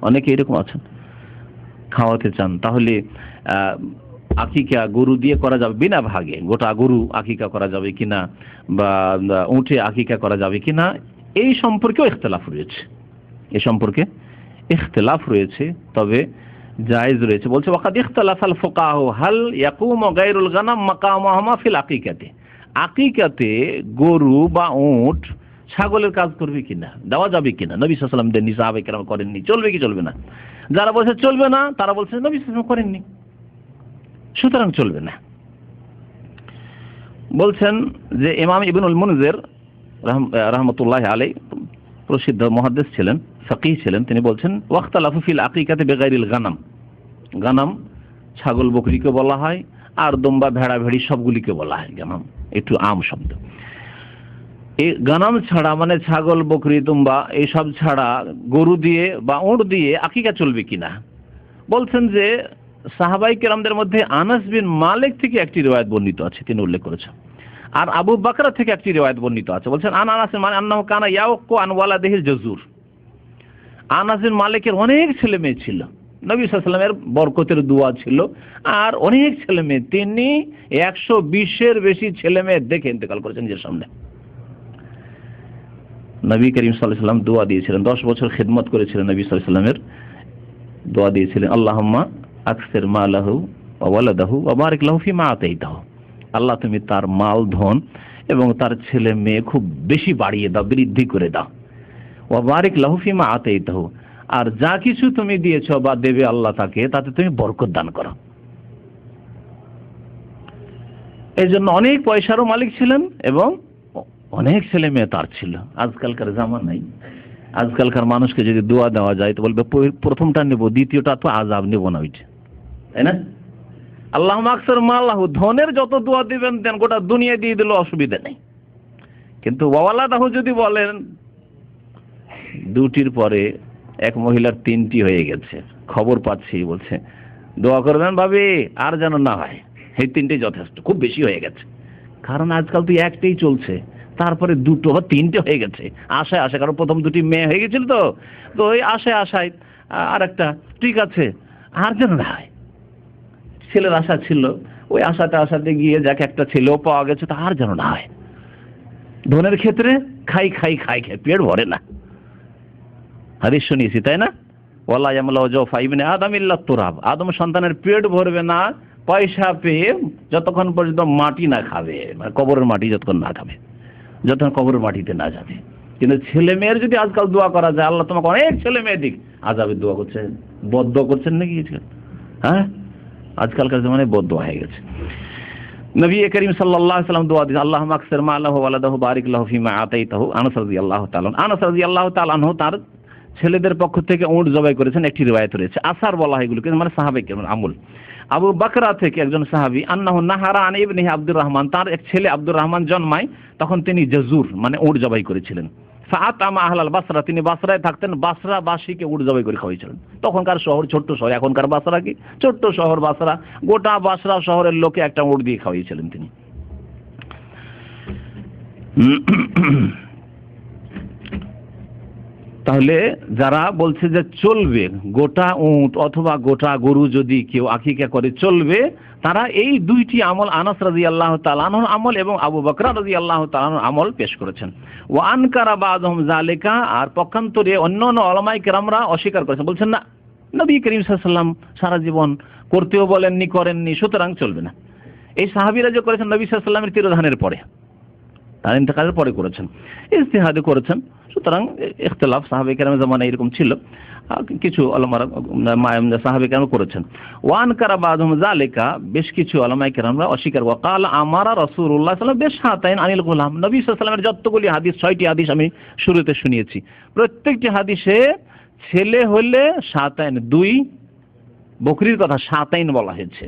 অনেকে এরকম আছেন, খাওয়াতে চান, তাহলে আকিকা গরু দিয়ে করা যাবে বিনা ভাগে, গোটা গরু আকিকা করা যাবে কিনা বা উঠে আকিকা করা যাবে কিনা, এই সম্পর্কেও ইখতিলাফ রয়েছে, এই সম্পর্কে ইখতিলাফ রয়েছে, তবে জায়েজ রয়েছে। বলছে ওয়াকাদ ইখতালাফাল ফুকাহা হাল ইয়াকুমু গায়রুল গানাম মাকামাহুমা ফিল আকিকাতে, আকিকাতে গরু বা উট ছাগলের কাজ করবে কিনা, দেওয়া যাবে কিনা, নবী সাল্লাল্লাহু আলাইহি ওয়াসাল্লাম দেননি, সাহাবায়ে কেরাম করেননি, চলবে কি চলবে না? যারা বলছে চলবে না তারা বলছে নবী সাল্লাল্লাহু আলাইহি ওয়াসাল্লাম করেননি, সুতরাং চলবে না। বলছেন যে ইমাম ইবনুল মুনজির রাহমাতুল্লাহি আলাইহি প্রসিদ্ধ মুহাদ্দিস ছিলেন, ফকিহ ছিলেন, তিনি বলছেন ওয়াখতালাফু ফিল আকিকাতি বিগাইরিল গানাম, গানাম ছাগল বকরিকে বলা হয়, আর দুম্বা ভেড়া ভেড়ি সবগুলিকে বলা হয় গানাম, একটু আম শব্দ। এই গানাম ছাড়া মানে ছাগল বকরি দুম্বা এইসব ছাড়া গরু দিয়ে বা উট দিয়ে আকিকা চলবে কিনা। বলছেন যে সাহাবায়ে কেরামদের মধ্যে আনাস বিন মালিক থেকে একটি রিওয়ায়াত বর্ণিত আছে, তিনি উল্লেখ করেছেন, আর আবু বকর থেকে একটি রিওয়ায়াত বর্ণিত আছে। বলছেন আনাস মানে আন্নাহু কানা ইয়াউকু আন ওয়ালাদিহিল জাজুর, আনাস বিন মালিকের অনেক ছেলে মেয়ে ছিল, নবী সাল্লাল্লাহু আলাইহি ওয়াসাল্লামের বরকতের দোয়া ছিল, আর অনেক ছেলে মেয়ে, তিনি 120-এর বেশি ছেলে মেয়ে দেখে ইন্তেকাল করেছেন নিজের সামনে। নবী করিম সাল্লাল্লাহু আলাইহি ওয়াসাল্লাম দোয়া দিয়েছিলেন, 10 বছর খিদমত করেছিলেন নবী সাল্লাল্লাহু আলাইহি ওয়াসাল্লামের, দোয়া দিয়েছিলেন আল্লাহুম্মা আকসির মালাহু ওয়া ওয়ালাদাহু ওয়া বারিক লাহু ফিমা আতাইতাহু, আল্লাহ তুমি তার মাল ধন এবং তার ছেলে মেয়ে খুব বেশি বাড়িয়ে দাও, বৃদ্ধি করে দাও, ওয়া বারিক লাহু ফিমা আতাইতাহু, আর যা কিছু তুমি দিয়েছো বা দেবে আল্লাহ তাকে, তাতে তুমি বরকত দান করো। এই জন্য অনেক পয়সারও মালিক ছিলেন এবং অনেক ছেলে মেয়ে তার ছিল। আজকালকার জামানায় আজকালকার মানুষকে যদি দোয়া দেওয়া যায় তো বলবে প্রথমটা নেব, দ্বিতীয়টা তো আযাব নেব না, ওইটা, তাই না? আল্লাহুম্মা আকসির মালাহু, ধনের যত দোয়া দিবেন দেন, গোটা দুনিয়া দিয়ে দিলে অসুবিধা নেই, কিন্তু ওয়ালাদাহু যদি বলেন, দুটির পরে এক মহিলার 3টি হয়ে গেছে, খবর পাচ্ছি, বলছে দোয়া করবেন ভাবি আর যেন না হয়, এই 3টি যথেষ্ট, খুব বেশি হয়ে গেছে, কারণ আজকাল তো একটাই চলছে, তারপরে 2টো বা 3টে হয়ে গেছে, আশায় আশায়, কারণ প্রথম 2টি মেয়ে হয়ে গেছিল, তো ওই আশায় আশায় আর একটা, ঠিক আছে আর যেন না হয়, ছেলের আশা ছিল, ওই আশাতে গিয়ে যাকে একটা ছেলেও পাওয়া গেছে, তা আর যেন না হয়। ধনের ক্ষেত্রে খাই পেট ভরে না, হাদিস শুনিয়েছি, তাই না? ওয়ালা ইয়ামলাউ জাওফা ইবনে আদম ইল্লা তুরাব, আদম সন্তানের পেট ভরবে না পয়সা পেয়ে যতক্ষণ পর্যন্ত মাটি না খাবে, মানে কবরের মাটি যতক্ষণ না খাবে, যতক্ষণ কবরের মাটিতে না যাবে। কিন্তু ছেলে মেয়ের যদি আজকাল দোয়া করা যায়, আল্লাহ তোমাকে অনেক ছেলে মেয়ে দিক, আযাবের দোয়া করছেন, বদদোয়া করছেন নাকি? হ্যাঁ, আজকালকার জামানায় বদদোয়া হয়ে গেছে। নবী করিম সাল্লাল্লাহু আলাইহি ওয়াসাল্লাম দোয়া দিয়েছেন আল্লাহুম্মা আকসির মালাহু ওয়া ওয়ালাদাহু বারিক লাহু ফিমা আতাইতাহু। আনাস রাদিয়াল্লাহু তাআলা আনহু তার ছেলেদের পক্ষ থেকে উট জবাই করেছেন, একটি রিওয়ায়াত রয়েছে। আসার বলা হয় এগুলোকে, মানে সাহাবায়ে কেরাম আমল। আবু বকর থেকে একজন সাহাবী আন্নাহু নাহারা আন ইবনিহি আব্দুর রহমান, তার এক ছেলে আব্দুর রহমান জন্মায়, তখন তিনি জাজুর মানে উট জবাই করেছিলেন। ফাআতামা আহলাল বাসরা, তিনি বাসরায় থাকতেন, বাসরাবাসীকে উট জবাই করে খাওয়াইছিলেন। তখনকার শহর ছোট্ট শহর, এখনকার বাসরা কি ছোট্ট শহর বাসরা, গোটা বাসরা শহরের লোকে একটা উট দিয়ে খাওয়াইছিলেন তিনি। তাহলে যারা বলছে যে চলবে গোটা উট অথবা গোটা গরু যদি কেউ আকিকা করে চলবে, তারা এই দুইটি আমল আনাস রাদিয়াল্লাহু তাআলা আনহুর আমল এবং আবু বকর রাদিয়াল্লাহু তাআলা আনহুর আমল পেশ করেছেন। ওয়া আনকারা বাযহুম যালিকা, আর পক্ষান্তরে অন্যান্য উলামায়ে কেরামরা অস্বীকার করেছেন, বলছেন না, নবী করিম সাল্লাল্লাহু আলাইহি ওয়াসাল্লাম সারা জীবন করতেও বলেননি, করেননি, সুতরাং চলবে না। এই সাহাবীরা যে করেছেন নবী সাল্লাল্লাহু আলাইহি ওয়াসাল্লামের তিরোধানের পরে, তার ইন্তেকালের পরে করেছেন, ইজতিহাদে করেছেন। সুতরাং ইখতিলাফ সাহাবায়ে কেরামের জামানায় এরকম ছিল, কিছু উলামারা সাহাবায়ে কেরাম করেছেন। ওয়ান কারা বাযহুম যালিকা, বেশ কিছু উলামায়ে কেরামরা অস্বীকার। ওয়া ক্বাল আমারা রাসূলুল্লাহ সাল্লাল্লাহু আলাইহি ওয়াসাল্লাম বিশাতাইন আনিল গোলাম, নবী সাল্লাল্লাহু আলাইহি ওয়াসাল্লামের যতগুলি হাদিস, 6টি হাদিস আমি শুরুতে শুনিয়েছি, প্রত্যেকটি হাদিসে ছেলে হলে শাতাইন, 2 বকরির কথা শাতাইন বলা হয়েছে।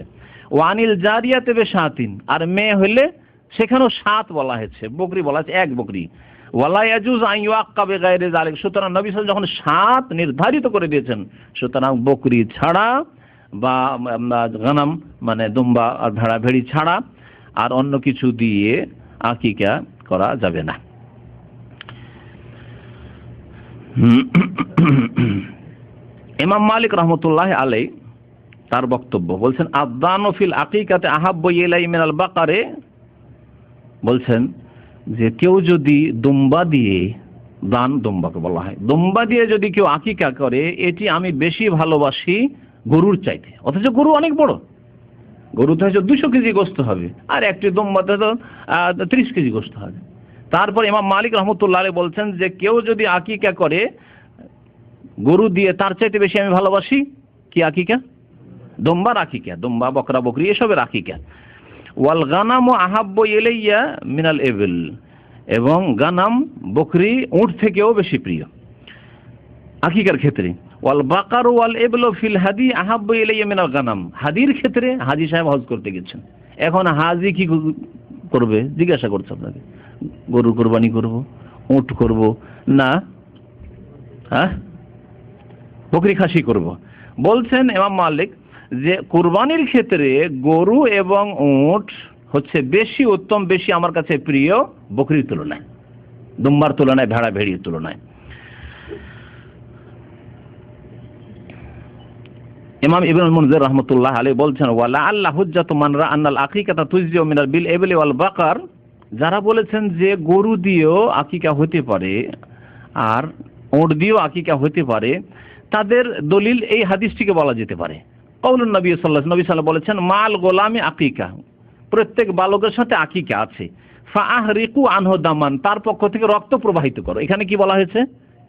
ওয়ানিল জারিয়াতে বিশাতিন, আর মেয়ে হলে সেখানেও 7 বলা হয়েছে, বকরি বলা হয়েছে 1 বকরি। ওয়ালা ইয়াজুজ আন ইউআক্কা বিগাইরি যালিক, সুতরাং নবী সাল্লাল্লাহু আলাইহি ওয়াসাল্লাম যখন 7 নির্ধারিত করে দিয়েছেন, সুতরাং বকরি ছাড়া বা গানাম মানে দুম্বা আর ভেড়া ভেড়ি ছাড়া আর অন্য কিছু দিয়ে আকিকা করা যাবে না। ইমাম মালিক রাহমাতুল্লাহ আলাইহি তার বক্তব্য বলছেন, আদানু ফিল আকিকাতে আহাব্বু ইলাই মিনাল বাকারে, বলছেন যে কেউ যদি দুম্বা দিয়ে, দান দুম্বাকে বলা হয়, দুম্বা দিয়ে যদি কেউ আকিকা করে, এটি আমি বেশি ভালোবাসি গরুর চাইতে। অথচ গরু অনেক বড়, গরুতে হয়তো 200 কেজি গোশত হবে, আর একটি দুম্বাতে তো 30 কেজি গোশত হবে। তারপর ইমাম মালিক রহমতুল্লাহ আলাইহি বলছেন যে কেউ যদি আকিকা করে গরু দিয়ে, তার চাইতে বেশি আমি ভালোবাসি কি আকিকা, দুম্বার আকিকা, দুম্বা বকরা বকরি এসবের আকিকা। ওয়াল গানাম আহাব্বু ইলাইয়া মিনাল ইবিল, এবং গানাম বকরি উট থেকেও বেশি প্রিয় আকিকার ক্ষেত্রে। ওয়াল বাকার ওয়াল ইবল ফিল হাদি আহাব্বু ইলাইয়া মিনাল গানাম, হাদির ক্ষেত্রে হাজি সাহেব হজ করতে গেছেন, এখন হাজি কি করবে জিজ্ঞাসা করছে আপনাকে, গরু কুরবানি করব, উট করব না বকরি খাসি করব। বলছেন ইমাম মালিক যে কুরবানির ক্ষেত্রে গরু এবং উট হচ্ছে বেশি উত্তম, বেশি আমার কাছে প্রিয় বকরির তুলনায়, দুম্বার তুলনায়, ভেড়া ভেড়ির তুলনায়। ইমাম ইবনুল মুনজির রাহমাতুল্লাহ আলাইহি বলছেন, ওয়ালা আল্লাহ হুজ্জাতু মান রা আন্নাল আকিকাতা তুজজিউ মিনাল বিল ইবলি ওয়াল বাকার, যারা বলেছেন যে গরু দিয়েও আকিকা হতে পারে আর উট দিয়েও আকিকা হতে পারে, তাদের দলিল এই হাদিসটিকে বলা যেতে পারে। কাউলুন নবী সাল্লাল্লাহু আলাইহি ওয়াসাল্লাম বলেছেন, মাল গোলামি আকিকা, প্রত্যেক বালকের সাথে আকিকা আছে। ফাআহরিকু আনহু দামান, তার পক্ষ থেকে রক্ত প্রবাহিত করো। এখানে কি বলা হয়েছে?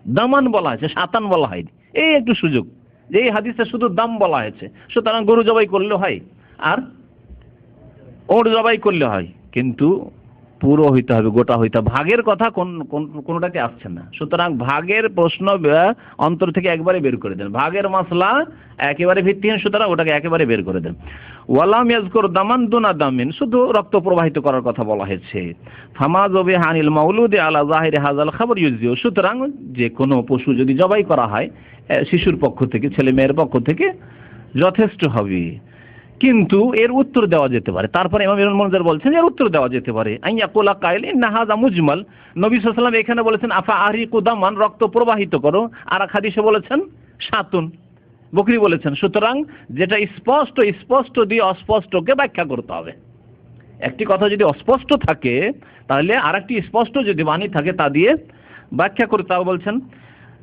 দামান বলা হয়েছে, শাতান বলা হয়নি। এই একটু সুযোগ যে এই হাদিসে শুধু দাম বলা হয়েছে, সুতরাং গরু জবাই করলে হয় আর ওট জবাই করলে হয়, কিন্তু পুরো হইতে হবে, গোটা হইতে হবে। ভাগের কথা কোনটাকে আসছে না, সুতরাং ভাগের প্রশ্ন অন্তর থেকে একবারে বের করে দেন। ভাগের মাসলা একেবারে ভিত্তিহীন, সুতরাং ওটাকে একেবারে বের করে দেন। ওয়ালাম ইয়াজকুর দামান দুনা দামিন, শুধু রক্ত প্রবাহিত করার কথা বলা হয়েছে। ফামা যবে হানিল মাউলুদে আলা জাহিরি হাজাল খবর ইউজিও, সুতরাং যে কোনো পশু যদি জবাই করা হয় শিশুর পক্ষ থেকে, ছেলে মেয়ের পক্ষ থেকে, যথেষ্ট হবে। কিন্তু এর উত্তর দেওয়া যেতে পারে। তারপরে ইমাম ইবনুল মুনজির বলছেন এর উত্তর দেওয়া যেতে পারে, আইয়া কোলা কাইল ইন্না হাযা মুজমাল, নবী সাল্লাল্লাহু আলাইহি ওয়াসাল্লাম এখানে বলেছেন আফা আরিকু দামান, রক্ত প্রবাহিত করো, আর এক হাদিসে বলেছেন শাতুন, বকরি বলেছেন। সুতরাং যেটা স্পষ্ট, স্পষ্ট দিয়ে অস্পষ্টকে ব্যাখ্যা করতে হবে। একটি কথা যদি অস্পষ্ট থাকে তাহলে আরেকটি স্পষ্ট যদি বাণী থাকে তা দিয়ে ব্যাখ্যা করতে হবে বলছেন।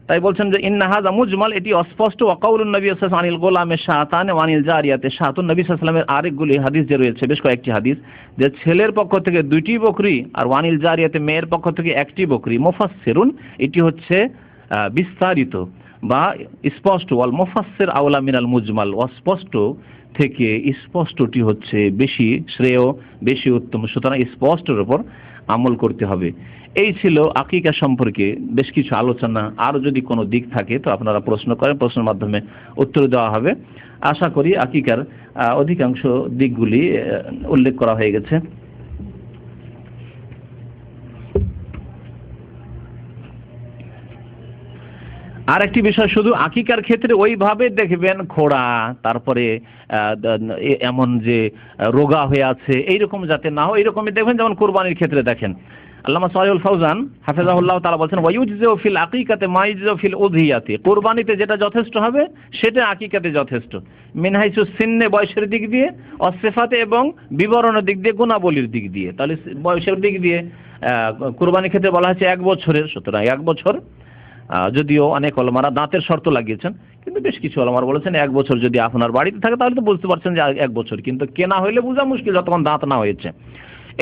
তাই বলছেন যে ইন্না হাযা মুজমাল, এটি অস্পষ্ট। ওয়া কাউলুন নবী সাল্লাল্লাহু আলাইহি ওয়াসাল্লাম আনিল গোলামে শাতান ওয়া আনিল জারিয়াতে শাতুন, নবী সাল্লাল্লাহু আলাইহি ওয়াসাল্লামের আরেকগুলি হাদিস যে রয়েছে, বেশ কয়েকটি হাদিস, যে ছেলের পক্ষ থেকে 2টি বকরি আর ওয়ানিল জারিয়াতে মেয়ের পক্ষ থেকে 1টি বকরি। মুফাসসিরুন, এটি হচ্ছে বিস্তারিত বা স্পষ্ট। ওয়াল মুফাসসির আওলা মিনাল মুজমাল, অস্পষ্ট থেকে স্পষ্টটি হচ্ছে বেশি শ্রেয়, বেশি উত্তম। সুতরাং স্পষ্টের উপর আমল করতে হবে। এই ছিল আকিকা সম্পর্কে বেশ কিছু আলোচনা। আরও যদি কোনো দিক থাকে তো আপনারা প্রশ্ন করেন, প্রশ্নের মাধ্যমে উত্তর দেওয়া হবে। আশা করি আকিকার অধিকাংশ দিকগুলি উল্লেখ করা হয়ে গেছে। আর একটি বিষয়, শুধু আকিকার ক্ষেত্রে ওইভাবে দেখবেন খোড়া, তারপরে এমন যে রোগা হয়ে আছে এইরকম যাতে না হয়, এইরকমই দেখবেন যেমন কোরবানির ক্ষেত্রে দেখেন আল্লামা সালেহুল ফাওজান হাফেজাহুল্লাহ তাআলা বলছেন ওয়ায়ুজু ফিল আকিকাতে মা ইউজু ফিল উযহিয়াতি, কুরবানিতে যেটা যথেষ্ট হবে সেটা আকিকাতে যথেষ্ট। মিন হাইসু সিন্নে, বয়সের দিক দিয়ে, অসিফাতে এবং বিবরণের দিক দিয়ে, গুণাবলীর দিক দিয়ে। তাহলে বয়সের দিক দিয়ে কুরবানির ক্ষেত্রে বলা হয়েছে 1 বছরের, সুতরাং 1 বছর। যদিও অনেক ওলামারা দাঁতের শর্ত লাগিয়েছেন, কিন্তু বেশ কিছু ওলামারা বলেছেন 1 বছর যদি আপনার বাড়িতে থাকে তাহলে তো বুঝতে পারছেন যে 1 বছর, কিন্তু কেনা হইলে বোঝা মুশকিল যতক্ষণ দাঁত না হয়েছে।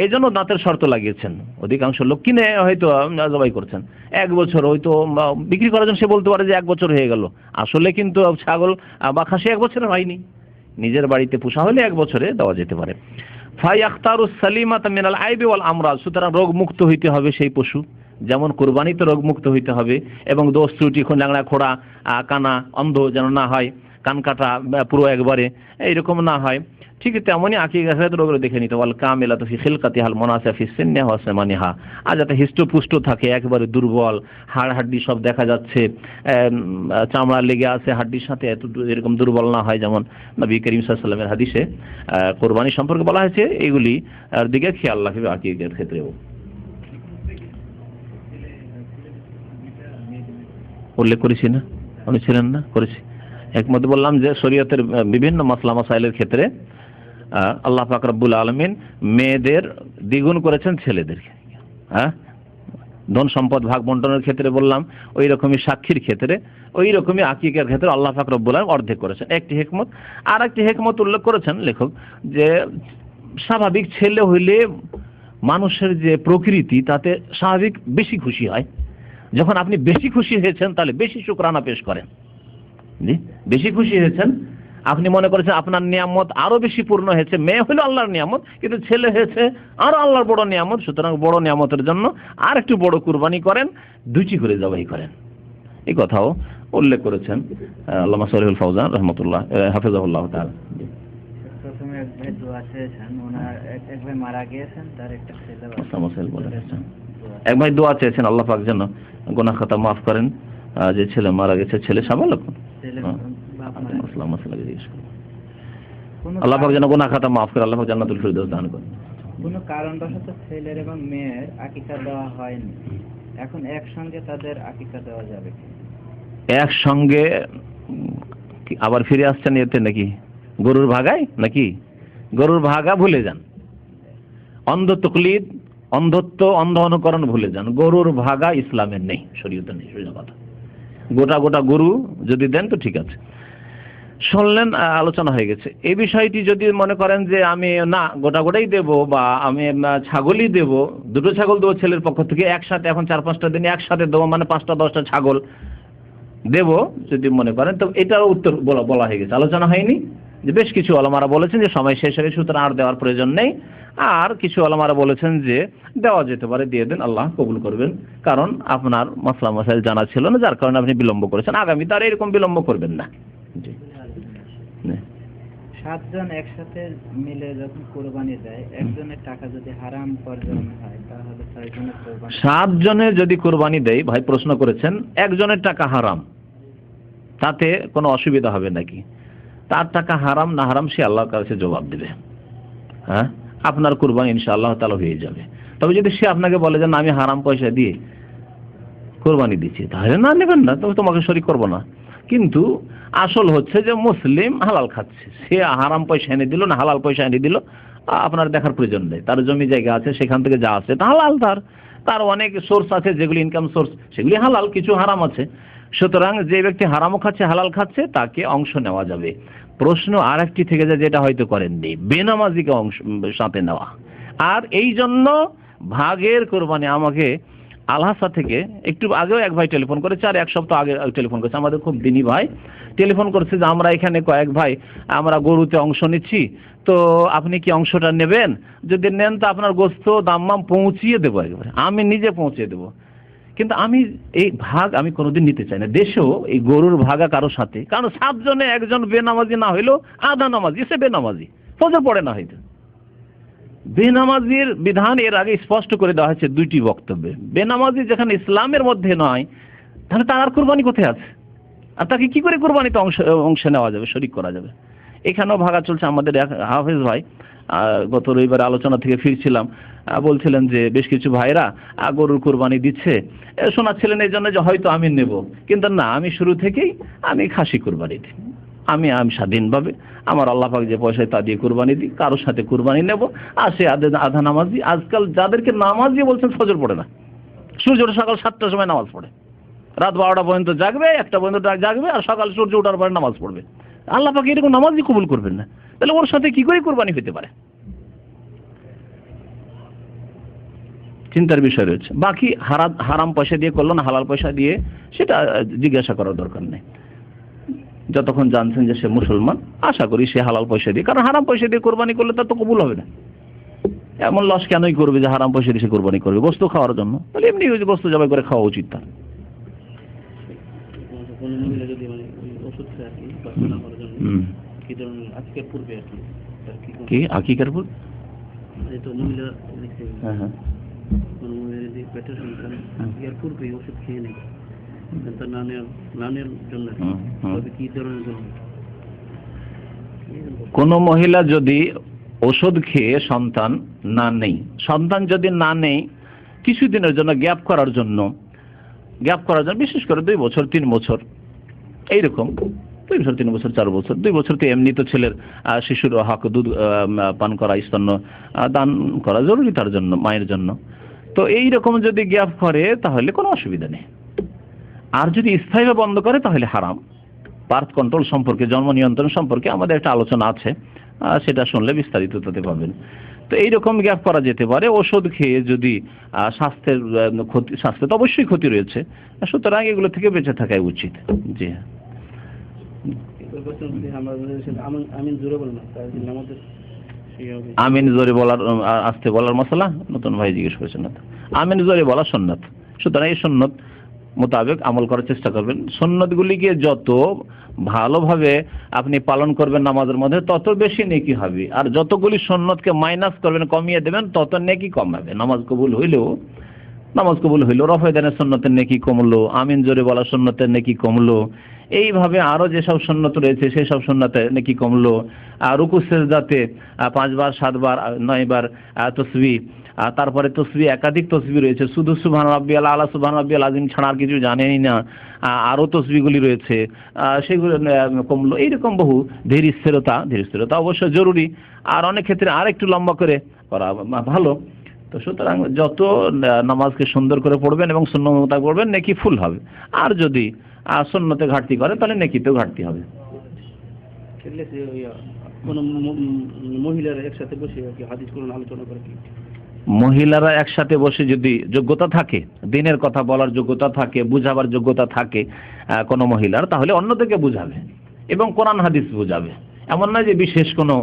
এই জন্য দাঁতের শর্ত লাগিয়েছেন। অধিকাংশ লোক কিনে হয়তো জবাই করছেন 1 বছর, হয়তো বিক্রি করার জন্য সে বলতে পারে যে 1 বছর হয়ে গেল, আসলে কিন্তু ছাগল বা খাসি 1 বছরের হয়নি। নিজের বাড়িতে পোষা হলে 1 বছরে দেওয়া যেতে পারে। ফাই আখতারু সালিমাতা মিনাল আইবি ওয়াল আমরাজ, সুতরাং রোগ মুক্ত হইতে হবে সেই পশু, যেমন কুরবানিতে রোগ মুক্ত হইতে হবে এবং দোষ ত্রুটি, ল্যাংড়া খোড়া, কানা, অন্ধ যেন না হয়, কান কাটা পুরো একবারে এইরকম না হয়। ঠিক তেমনই আকিকার ক্ষেত্রে রোগ দেখে নিতে ওয়াল কামিলাতু ফি খিলকাতিহাল মুনাসিবা ফি সিন্নিহা ওয়া সামানিহা, আর যাতে হিষ্টপুষ্ট থাকে, একবারে দুর্বল, হাড় হাড্ডি সব দেখা যাচ্ছে, চামড়া লেগে আছে হাড্ডির সাথে, এরকম দুর্বল না হয়, যেমন নবী করিম সাল্লাল্লাহু আলাইহি ওয়াসাল্লামের হাদিসে কুরবানি সম্পর্কে বলা হয়েছে। এগুলি দিকে খেয়াল রাখবে আকিকার ক্ষেত্রেও। উল্লেখ করেছি না, উনি ছিলেন না, করেছি। একমত বললাম যে শরীয়তের বিভিন্ন মাসলা মাসাইলের ক্ষেত্রে আল্লাহ পাক রব্বুল আলামিন মেয়েদের দ্বিগুণ করেছেন ছেলেদেরকে। ধন সম্পদ ভাগ বন্টনের ক্ষেত্রে বললাম, ওই রকমই সাক্ষীর ক্ষেত্রে, ওই রকমই আকিকার ক্ষেত্রে আল্লাহ পাক রব্বুল আলামিন অর্ধেক করেছেন। একটি হিকমত। আর একটি হিকমত উল্লেখ করেছেন লেখক যে স্বাভাবিক ছেলে হইলে মানুষের যে প্রকৃতি তাতে স্বাভাবিক বেশি খুশি হয়। যখন আপনি বেশি খুশি হয়েছেন তাহলে বেশি শুকরানা পেশ করেন। জি, বেশি খুশি হয়েছেন, আপনি মনে করেছেন আপনার নিয়ামত আরো বেশি পূর্ণ হয়েছে। মেয়ে হলো আল্লাহর নিয়ামত, কিন্তু ছেলে হয়েছে আরো আল্লাহর বড় নিয়ামত, সুতরাং বড় নিয়ামতের জন্য আর একটু বড় কুরবানি করেন, 2টি করে জবাই করেন। এই কথাও উল্লেখ করেছেন আল্লামা সালেহুল ফাওজান রাহমাতুল্লাহ হাফেজাহুল্লাহ তাআলা। প্রথমে এক ভাই দোয়া চেয়েছেন, ওনার এক ভাই মারা গিয়েছেন, তার একটা ছেলে আছে। এক ভাই দোয়া চেয়েছেন আল্লাহ পাক যেন গুনাহ খাতা মাফ করেন, যে ছেলে মারা গেছে, ছেলে সাবালক, আল্লাহ পাক যেন গুনাহ খাতা মাফ করে, আল্লাহ পাক জান্নাতুল ফিরদাউস দান করেন। কোনো কারণবশত ছেলের এবং মেয়ের আকিকা দেওয়া হয়নি, এখন একসঙ্গে তাদের আকিকা দেওয়া যাবে কি? একসঙ্গে আবার ফিরে আসছেন এতে নাকি গরুর ভাগায়, নাকি গরুর ভাগা ভুলে যান, অন্ধ তকলিদ, অন্ধত্ব, অন্ধ অনুকরণ ভুলে যান। গরুর ভাগা ইসলামের নেই, শরীয়তে নেই, সোজা কথা। গোটা গোটা গরু যদি দেন তো ঠিক আছে। শুনলেন, আলোচনা হয়ে গেছে। এই বিষয়টি যদি মনে করেন যে আমি না গোটা গোটাই দেব, বা আমি ছাগলই দেব, 2টো ছাগল দেবো ছেলের পক্ষ থেকে একসাথে, এখন 4-5টা দিন একসাথে দেবো, মানে 5টা-10টা ছাগল দেব যদি মনে করেন, তো এটাও উত্তর বলা হয়ে গেছে, আলোচনা হয়নি। যে বেশ কিছু ওলামারা বলেছেন যে সময় শেষ হয়ে, সুতরাং আর দেওয়ার প্রয়োজন নেই। আর কিছু ওলামারা বলেছেন যে দেওয়া যেতে পারে, দিয়ে দেন, আল্লাহ কবুল করবেন, কারণ আপনার মাসলা মাসাইল জানা ছিল না, যার কারণে আপনি বিলম্ব করেছেন। আগামীতে আর এরকম বিলম্ব করবেন না। 7 জন একসাথে মিলে যখন কুরবানি দেয়, একজনের টাকা যদি হারাম উপার্জন হয় তাহলে 6 জনের কুরবানি, 7 জনের যদি কুরবানি দেয়, ভাই প্রশ্ন করেছেন, একজনের টাকা হারাম, তাতে কোনো অসুবিধা হবে নাকি? তার টাকা হারাম না হারাম সে আল্লাহর কাছে জবাব দেবে। হ্যাঁ, আপনার কুরবানি ইনশাআল্লাহ তাআলা হয়ে যাবে। তবে যদি সে আপনাকে বলে যে না আমি হারাম পয়সা দিয়ে কুরবানি দিচ্ছি, তাহলে না নেবেন না, তবে তোমাকে শরীক করবো না। কিন্তু আসল হচ্ছে যে মুসলিম হালাল খাচ্ছে, সে হারাম পয়সা এনে দিল না হালাল পয়সা এনে দিল, আপনার দেখার প্রয়োজন নেই। তার জমি জায়গা আছে, সেখান থেকে যা আছে তা হালাল, তার অনেক সোর্স আছে যেগুলি ইনকাম সোর্স, সেগুলি হালাল, কিছু হারাম আছে। সুতরাং যে ব্যক্তি হারামও খাচ্ছে হালাল খাচ্ছে তাকে অংশ নেওয়া যাবে। প্রশ্ন আর একটি থেকে যায়, যেটা হয়তো করেননি, বেনামাজিকে অংশ সাথে নেওয়া। আর এই জন্য ভাগের কোরবানি আমাকে আলহাসা থেকে একটু আগেও এক ভাই টেলিফোন করেছে, আর 1 সপ্তাহ আগে টেলিফোন করেছে, আমাদের খুব দিনী ভাই টেলিফোন করেছে যে আমরা এখানে কয়েক ভাই আমরা গরুতে অংশ নিচ্ছি, তো আপনি কি অংশটা নেবেন? যদি নেন তো আপনার গোস্ত দাম্মাম পৌঁছিয়ে দেবো, একেবারে আমি নিজে পৌঁছে দেবো। কিন্তু আমি এই ভাগ আমি কোনোদিন নিতে চাই না। দেশেও এই গরুর ভাগা কারোর সাথে, কারণ 7 জনে একজন বেনামাজি না হইলেও আধা নামাজি, সে বেনামাজি, ফজর পড়ে না হয়তো। বেনামাজির বিধান এর আগে স্পষ্ট করে দেওয়া হয়েছে 2টি বক্তব্যে। বেনামাজি যেখানে ইসলামের মধ্যে নয়, তাহলে তার আর কুরবানি কোথায় আছে? আর তাকে কি করে কুরবানিতে অংশ নেওয়া যাবে, শরীক করা যাবে? এখানেও ভাগা চলছে। আমাদের এক হাফেজ ভাই গত রবিবার আলোচনা থেকে ফিরছিলাম, বলছিলেন যে বেশ কিছু ভাইরা গরুর কোরবানি দিচ্ছে, শোনাচ্ছিলেন এই জন্য যে হয়তো আমি নেব, কিন্তু না, আমি শুরু থেকেই আমি খাসি কোরবানি দিই, আমি স্বাধীনভাবে আমার আল্লাহ পাক যে পয়সায় তা দিয়ে কোরবানি দিই, কারোর সাথে কোরবানি নেব। আর সে আধা নামাজি, আজকাল যাদেরকে নামাজি বলছেন ফজর পড়ে না, সূর্য ওঠা সকাল 7টার সময় নামাজ পড়ে, রাত 12টা পর্যন্ত জাগবে, 1টা পর্যন্ত জাগবে, আর সকাল সূর্য ওঠার পরে নামাজ পড়বে। আল্লাহ পাক এরকম নামাজই কবুল করবেন না, তাহলে ওর সাথে কি করে কোরবানি হতে পারে? চিন্তার বিষয় রয়েছে। বাকি হারাম পয়সা দিয়ে করলো না হালাল পয়সা দিয়ে, সেটা জিজ্ঞাসা করার দরকার নেই। যতক্ষণ জানছেন যে সে মুসলমান, আশা করি সে হালাল পয়সা দিয়ে, কারণ হারাম পয়সা দিয়ে কোরবানি করলে তার তো কবুল হবে না। এমন লস কেনই করবে যে হারাম পয়সা দিয়ে সে কোরবানি করবে গোস্ত খাওয়ার জন্য? তাহলে এমনি ওই গোস্ত জবাই করে খাওয়া উচিত তার। কি আকিকার পূর্বে? হ্যাঁ, কোন মহিলা যদি ওষুধ খেয়ে সন্তান যদি না নেই কিছুদিনের জন্য গ্যাপ করার জন্য, বিশেষ করে 2 বছর 3 বছর এইরকম, 2 বছর 3 বছর 4 বছর, 2 বছর তো এমনি তো ছেলের শিশুর হক দুধ পান করা, স্তন্য দান করা জরুরি তার জন্য, মায়ের জন্য। তো এইরকম যদি গ্যাপ করে তাহলে কোনো অসুবিধা নেই। আর যদি স্থায়ীভাবে বন্ধ করে তাহলে হারাম। বার্থ কন্ট্রোল সম্পর্কে, জন্ম নিয়ন্ত্রণ সম্পর্কে আমাদের একটা আলোচনা আছে, সেটা শুনলে বিস্তারিত তাতে পাবেন। তো এইরকম গ্যাপ করা যেতে পারে। ওষুধ খেয়ে যদি স্বাস্থ্যের তো অবশ্যই ক্ষতি রয়েছে, সুতরাং এগুলো থেকে বেঁচে থাকাই উচিত। জি হ্যাঁ, আমিন জোরে বলার আস্তে বলার মশলা নতুন ভাই জিজ্ঞেস করেছেন না, আমিন জোরে বলা সুন্নাত। সুতরাং এই সুন্নত মোতাবেক আমল করার চেষ্টা করবেন। সুন্নতগুলিকে যত ভালোভাবে আপনি পালন করবেন নামাজের মধ্যে, তত বেশি নেকি হবে। আর যতগুলি সুন্নতকে মাইনাস করবেন, কমিয়ে দেবেন, তত নেকি কমাবে। নামাজ কবুল হইলেও রফে দানের সুন্নতের নেকি কমলো, আমিন জোরে বলা সুন্নতের নেকি কমলো। এইভাবে আরো যেসব সুন্নত রয়েছে সেই সব সুন্নতের নেকি কমলো। আর রুকু সিজদাতে 5 বার 7 বার 9 বার তাসবিহ, তারপরে তসবিহ, একাধিক তসবিহ রয়েছে, শুধু সুবহান রাব্বিয়াল আলা, সুবহান রাব্বিয়াল আযীম ছাড়া আর কিছু জানেনই না, আরো তসবিহগুলি রয়েছে, সেগুলো কমলো। এইরকম বহু ধীর স্থিরতা অবশ্য জরুরি, আর অনেক ক্ষেত্রে আর একটু লম্বা করে করা ভালো। তো সুতরাং যত নামাজকে সুন্দর করে পড়বেন এবং সুন্নত মোতাবেক পড়বেন, নেকি ফুল হবে। আর যদি সুন্নতে ঘাটতি করে তাহলে নেকিতেও ঘাটতি হবে। মহিলারা একসাথে বসে যদি যোগ্যতা থাকে, দিনের কথা বলার যোগ্যতা থাকে, বুঝাবার যোগ্যতা থাকে কোনো মহিলার, তাহলে অন্য থেকে বুঝাবে এবং কোরআন হাদিস বুঝাবে। এমন নয় যে বিশেষ কোনো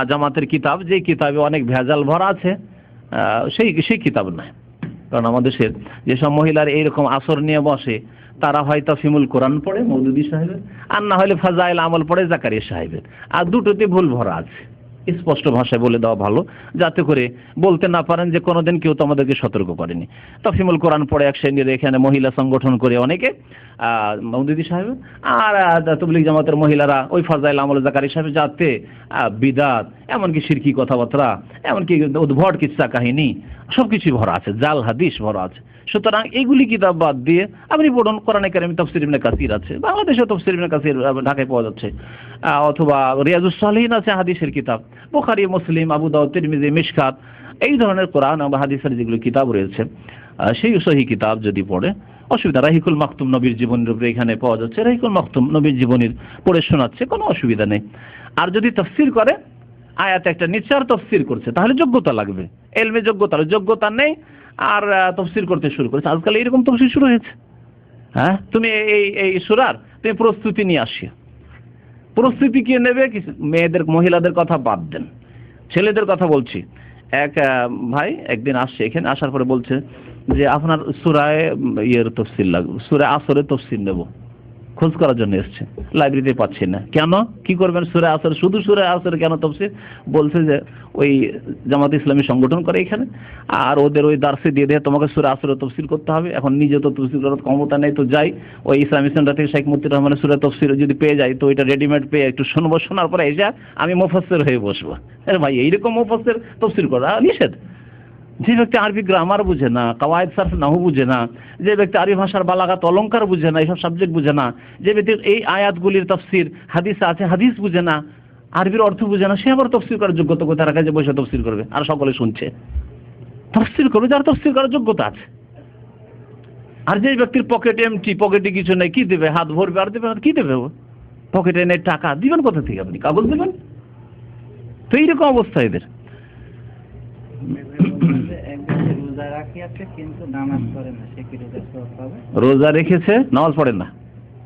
জামাতের কিতাব, যে কিতাবে অনেক ভেজাল ভরা আছে, সেই কিতাব নয়। কারণ আমাদের দেশের যেসব মহিলার এইরকম আসর নিয়ে বসে, তারা হয় তাফহিমুল কোরআন পড়ে মৌদুদী সাহেবের, আর না হলে ফাজাইল আমল পড়ে জাকারিয়া সাহেবের, আর দুটোতে ভুল ভরা আছে। স্পষ্ট ভাষায় বলে দেওয়া ভালো, যাতে করে বলতে না পারেন যে কোনোদিন কেউ তো আমাদেরকে সতর্ক করেনি। তাফহিমুল কোরআন পড়ে এক শ্রেণীর এখানে মহিলা সংগঠন করে অনেকে, মৌদুদী সাহেব আর তাবলীগ জামাতের মহিলারা ওই ফাজাইল আমল জাকারিয়া সাহেব, যাতে বিদাত, এমনকি শিরকি কথাবার্তা, এমনকি উদ্ভট কিচ্ছা কাহিনী সবকিছু ভরা আছে, জাল হাদিস ভরা আছে। সুতরাং এইগুলি কিতাব বাদ দিয়ে আপনি পড়ুন কোরআনে কারিম, তাফসীর ইবনে কাসির আছে, বাংলাদেশে তাফসীর ইবনে কাসির ঢাকায় পাওয়া যাচ্ছে, অথবা রিয়াজুস সালিহিন আছে হাদিসের কিতাব, বুখারী, মুসলিম, আবু দাউদ, তিরমিজি, মিশকাত, এই ধরনের কোরআন বা হাদিসের যেগুলো কিতাব রয়েছে, সেই সহি কিতাব যদি পড়ে অসুবিধা। রাহিকুল মাকতুম নবীর জীবনের উপরে এখানে পাওয়া যাচ্ছে, রাহিকুল মাকতুম নবীর জীবনীর পড়ে শোনাচ্ছে, কোনো অসুবিধা নেই। আর যদি তাফসীর করে, আয়াত একটা নিচে আর তাফসীর করছে, তাহলে যোগ্যতা লাগবে, এলমে যোগ্যতা নেই আর তাফসীর করতে শুরু করেছে। আজকাল এইরকম তাফসীর শুরু হয়েছে। হ্যাঁ, তুমি এই সূরার তুমি প্রস্তুতি নিয়ে আসিও। প্রস্তুতি কে নেবে? মেয়েদের, মহিলাদের কথা বাদ দেন, ছেলেদের কথা বলছি। এক ভাই একদিন আসছে এখানে, আসার পরে বলছে যে আপনার সূরায়ে তফসির লাগবে, সূরা আসরের তফসির নেব। খোঁজ করার জন্য এসছে, লাইব্রেরিতে পাচ্ছি না। কেন, কি করবেন? সূরা আসর, শুধু সূরা আসর কেন তাফসীর? বলছে যে ওই জামাত ইসলামী সংগঠন করে এখানে, আর ওদের ওই দার্সে দিয়ে দেয় তোমাকে সূরা আসরের তাফসীর করতে হবে। এখন নিজে তো তাফসীর করার ক্ষমতা নেই, তো যাই ওই ইসলামী সেন্টার থেকে শেখ মুতিউর রহমানের সূরা তাফসীর যদি পেয়ে যাই, তো এটা রেডিমেড পেয়ে একটু শুনবো, শোনার পরে এসে আমি মুফাসসির হয়ে বসবো। আরে ভাই, এইরকম মুফাসসির তাফসীর করা নিষেধ। যে ব্যক্তি আরবি গ্রামার বুঝে না, কাওয়ায়েদ সারফ নাহু বুঝে না, যে ব্যক্তি আরবি ভাষার বালাগাত অলংকার বুঝে না, এইসব সাবজেক্ট বুঝে না, যে ব্যক্তি এই আয়াতগুলির তাফসীর হাদিস আছে হাদিস বুঝে না, আরবির অর্থ বুঝে না, সে আবার তাফসীর করার যোগ্যতা কোথায় রাখে যে বসে তাফসীর করবে আর সকলে শুনছে? তাফসীর করবে যার তাফসীর করার যোগ্যতা আছে। আর যে ব্যক্তির পকেট এমটি, পকেটে কিছু নেই, কি দেবে? হাত ভরবে আর দেবে, কি দেবে? পকেটে নেই টাকা, দিবেন কোথা থেকে? আপনি কাগজ দেবেন? তো এইরকম অবস্থা এদের। রোজা রেখেছে, নামাজ পড়েন না,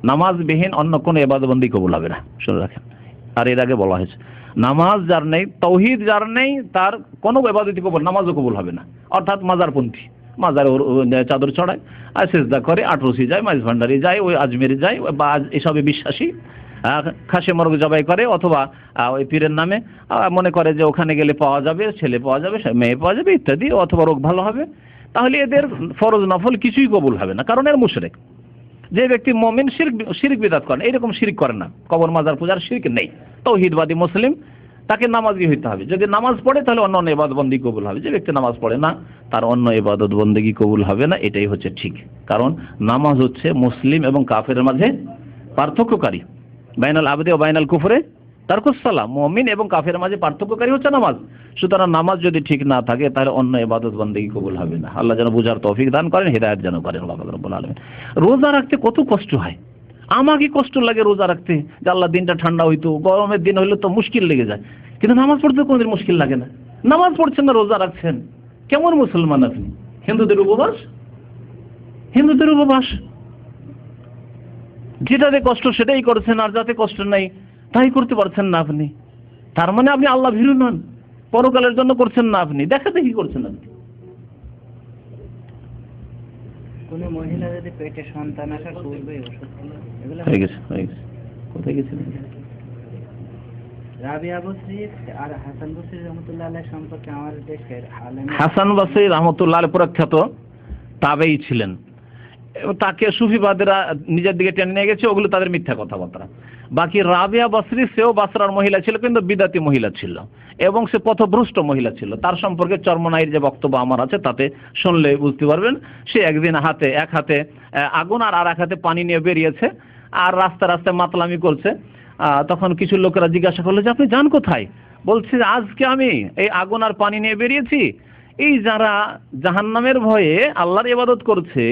নামাজ বিহীন অন্য কোনো ইবাদতবন্দি কবুল হবে না, শুনে রাখেন। আর এর আগে বলা হয়েছে নামাজ যার নেই, তাওহীদ যার নেই, তার কোনো ইবাদতই কবুল, নামাজও কবুল হবে না। অর্থাৎ মাজারপন্থী, মাজারে চাদর চড়ায় আর সিজদা করে, আটরসি যায়, মাইজ ভান্ডারি যায়, ওই আজমেরে যায়, বা এসবে বিশ্বাসী, খাসি মোরগ জবাই করে, অথবা ওই পীরের নামে মনে করে যে ওখানে গেলে পাওয়া যাবে, ছেলে পাওয়া যাবে, মেয়ে পাওয়া যাবে ইত্যাদি, অথবা রোগ ভালো হবে। তাহলে এদের ফরজ নফল কিছুই কবুল হবে না, কারণ এর মুশরিক। যে ব্যক্তি মুমিন শিরক বিদআত করেন, এইরকম শিরক করেন না, কবর মাজার পূজার শিরক নেই, তাওহীদবাদী মুসলিম, তাকে নামাজি হইতে হবে। যদি নামাজ পড়ে তাহলে অন্য ইবাদত বন্দেগী কবুল হবে। যে ব্যক্তি নামাজ পড়ে না, তার অন্য ইবাদত বন্দেগী কবুল হবে না, এটাই হচ্ছে ঠিক। কারণ নামাজ হচ্ছে মুসলিম এবং কাফেরের মাঝে পার্থক্যকারী। বাইনাল আবদি ও বাইনাল কুফরে তারকুস সালাম, মুমিন এবং কাফের মাঝে পার্থক্যকারী হচ্ছে নামাজ। সুতরাং নামাজ যদি ঠিক না থাকে তাহলে অন্য ইবাদত বন্দেগী কবুল হবে না। আল্লাহ যেন বুঝার তৌফিক দান করেন, হিদায়াত যেন করেন আল্লাহ রাব্বুল আলামিন। রোজা রাখতে কত কষ্ট হয়, আমাকে কষ্ট লাগে রোজা রাখতে, যে আল্লাহ দিনটা ঠান্ডা হইতো, গরমের দিন হইলে তো মুশকিল লেগে যায়, কিন্তু নামাজ পড়তে কোনোদিন মুশকিল লাগে না। নামাজ পড়ছেন না, রোজা রাখছেন, কেমন মুসলমান আপনি? হিন্দুদের উপবাস, হিন্দুদের উপবাস, যেটাতে কষ্ট সেটাই করছেন, আর যাতে কষ্ট নাই তাই করতে পারছেন না আপনি। তার মানে আপনি আল্লাহ ভীরু নন, পরকালের জন্য করছেন না, আপনি দেখা দেখি করছেন। আপনি কোন মহিলা যদি পেটে সন্তান আসার পূর্বে ওষুধ খেলে, এগুলো হয়ে গেছে, হয়ে গেছে। কোথায় গেছিলেন? রাবিয়া বসরি আর হাসান বসরি রহমাতুল্লাহ আলাইহি সম্পর্কে আমাদের দেশের আলেম হাসান বসরি রহমাতুল্লাহ আলাইহি প্রখ্যাত তাবেঈ ছিলেন। তাকে সুফিবাদেরা নিজের দিকে টেনে নিয়ে গেছে, ওগুলো তাদের মিথ্যা কথাবার্তা। বাকি রাবিয়া বসরি, সেও বাসরার মহিলা ছিল, কিন্তু বিদাতি মহিলা ছিল এবং সে পথভ্রষ্ট মহিলা ছিল। তার সম্পর্কে চরমনাইয়ের যে বক্তব্য আমার আছে তাতে শুনলে বুঝতে পারবেন। সে একদিন এক হাতে আগুন আর এক হাতে পানি নিয়ে বেরিয়েছে, আর রাস্তায় মাতলামি করছে। তখন কিছু লোকেরা জিজ্ঞাসা করলো যে আপনি যান কোথায়? বলছে আজকে আমি এই আগুন আর পানি নিয়ে বেরিয়েছি, এই যারা জাহান্নামের ভয়ে আল্লাহর ইবাদত করছে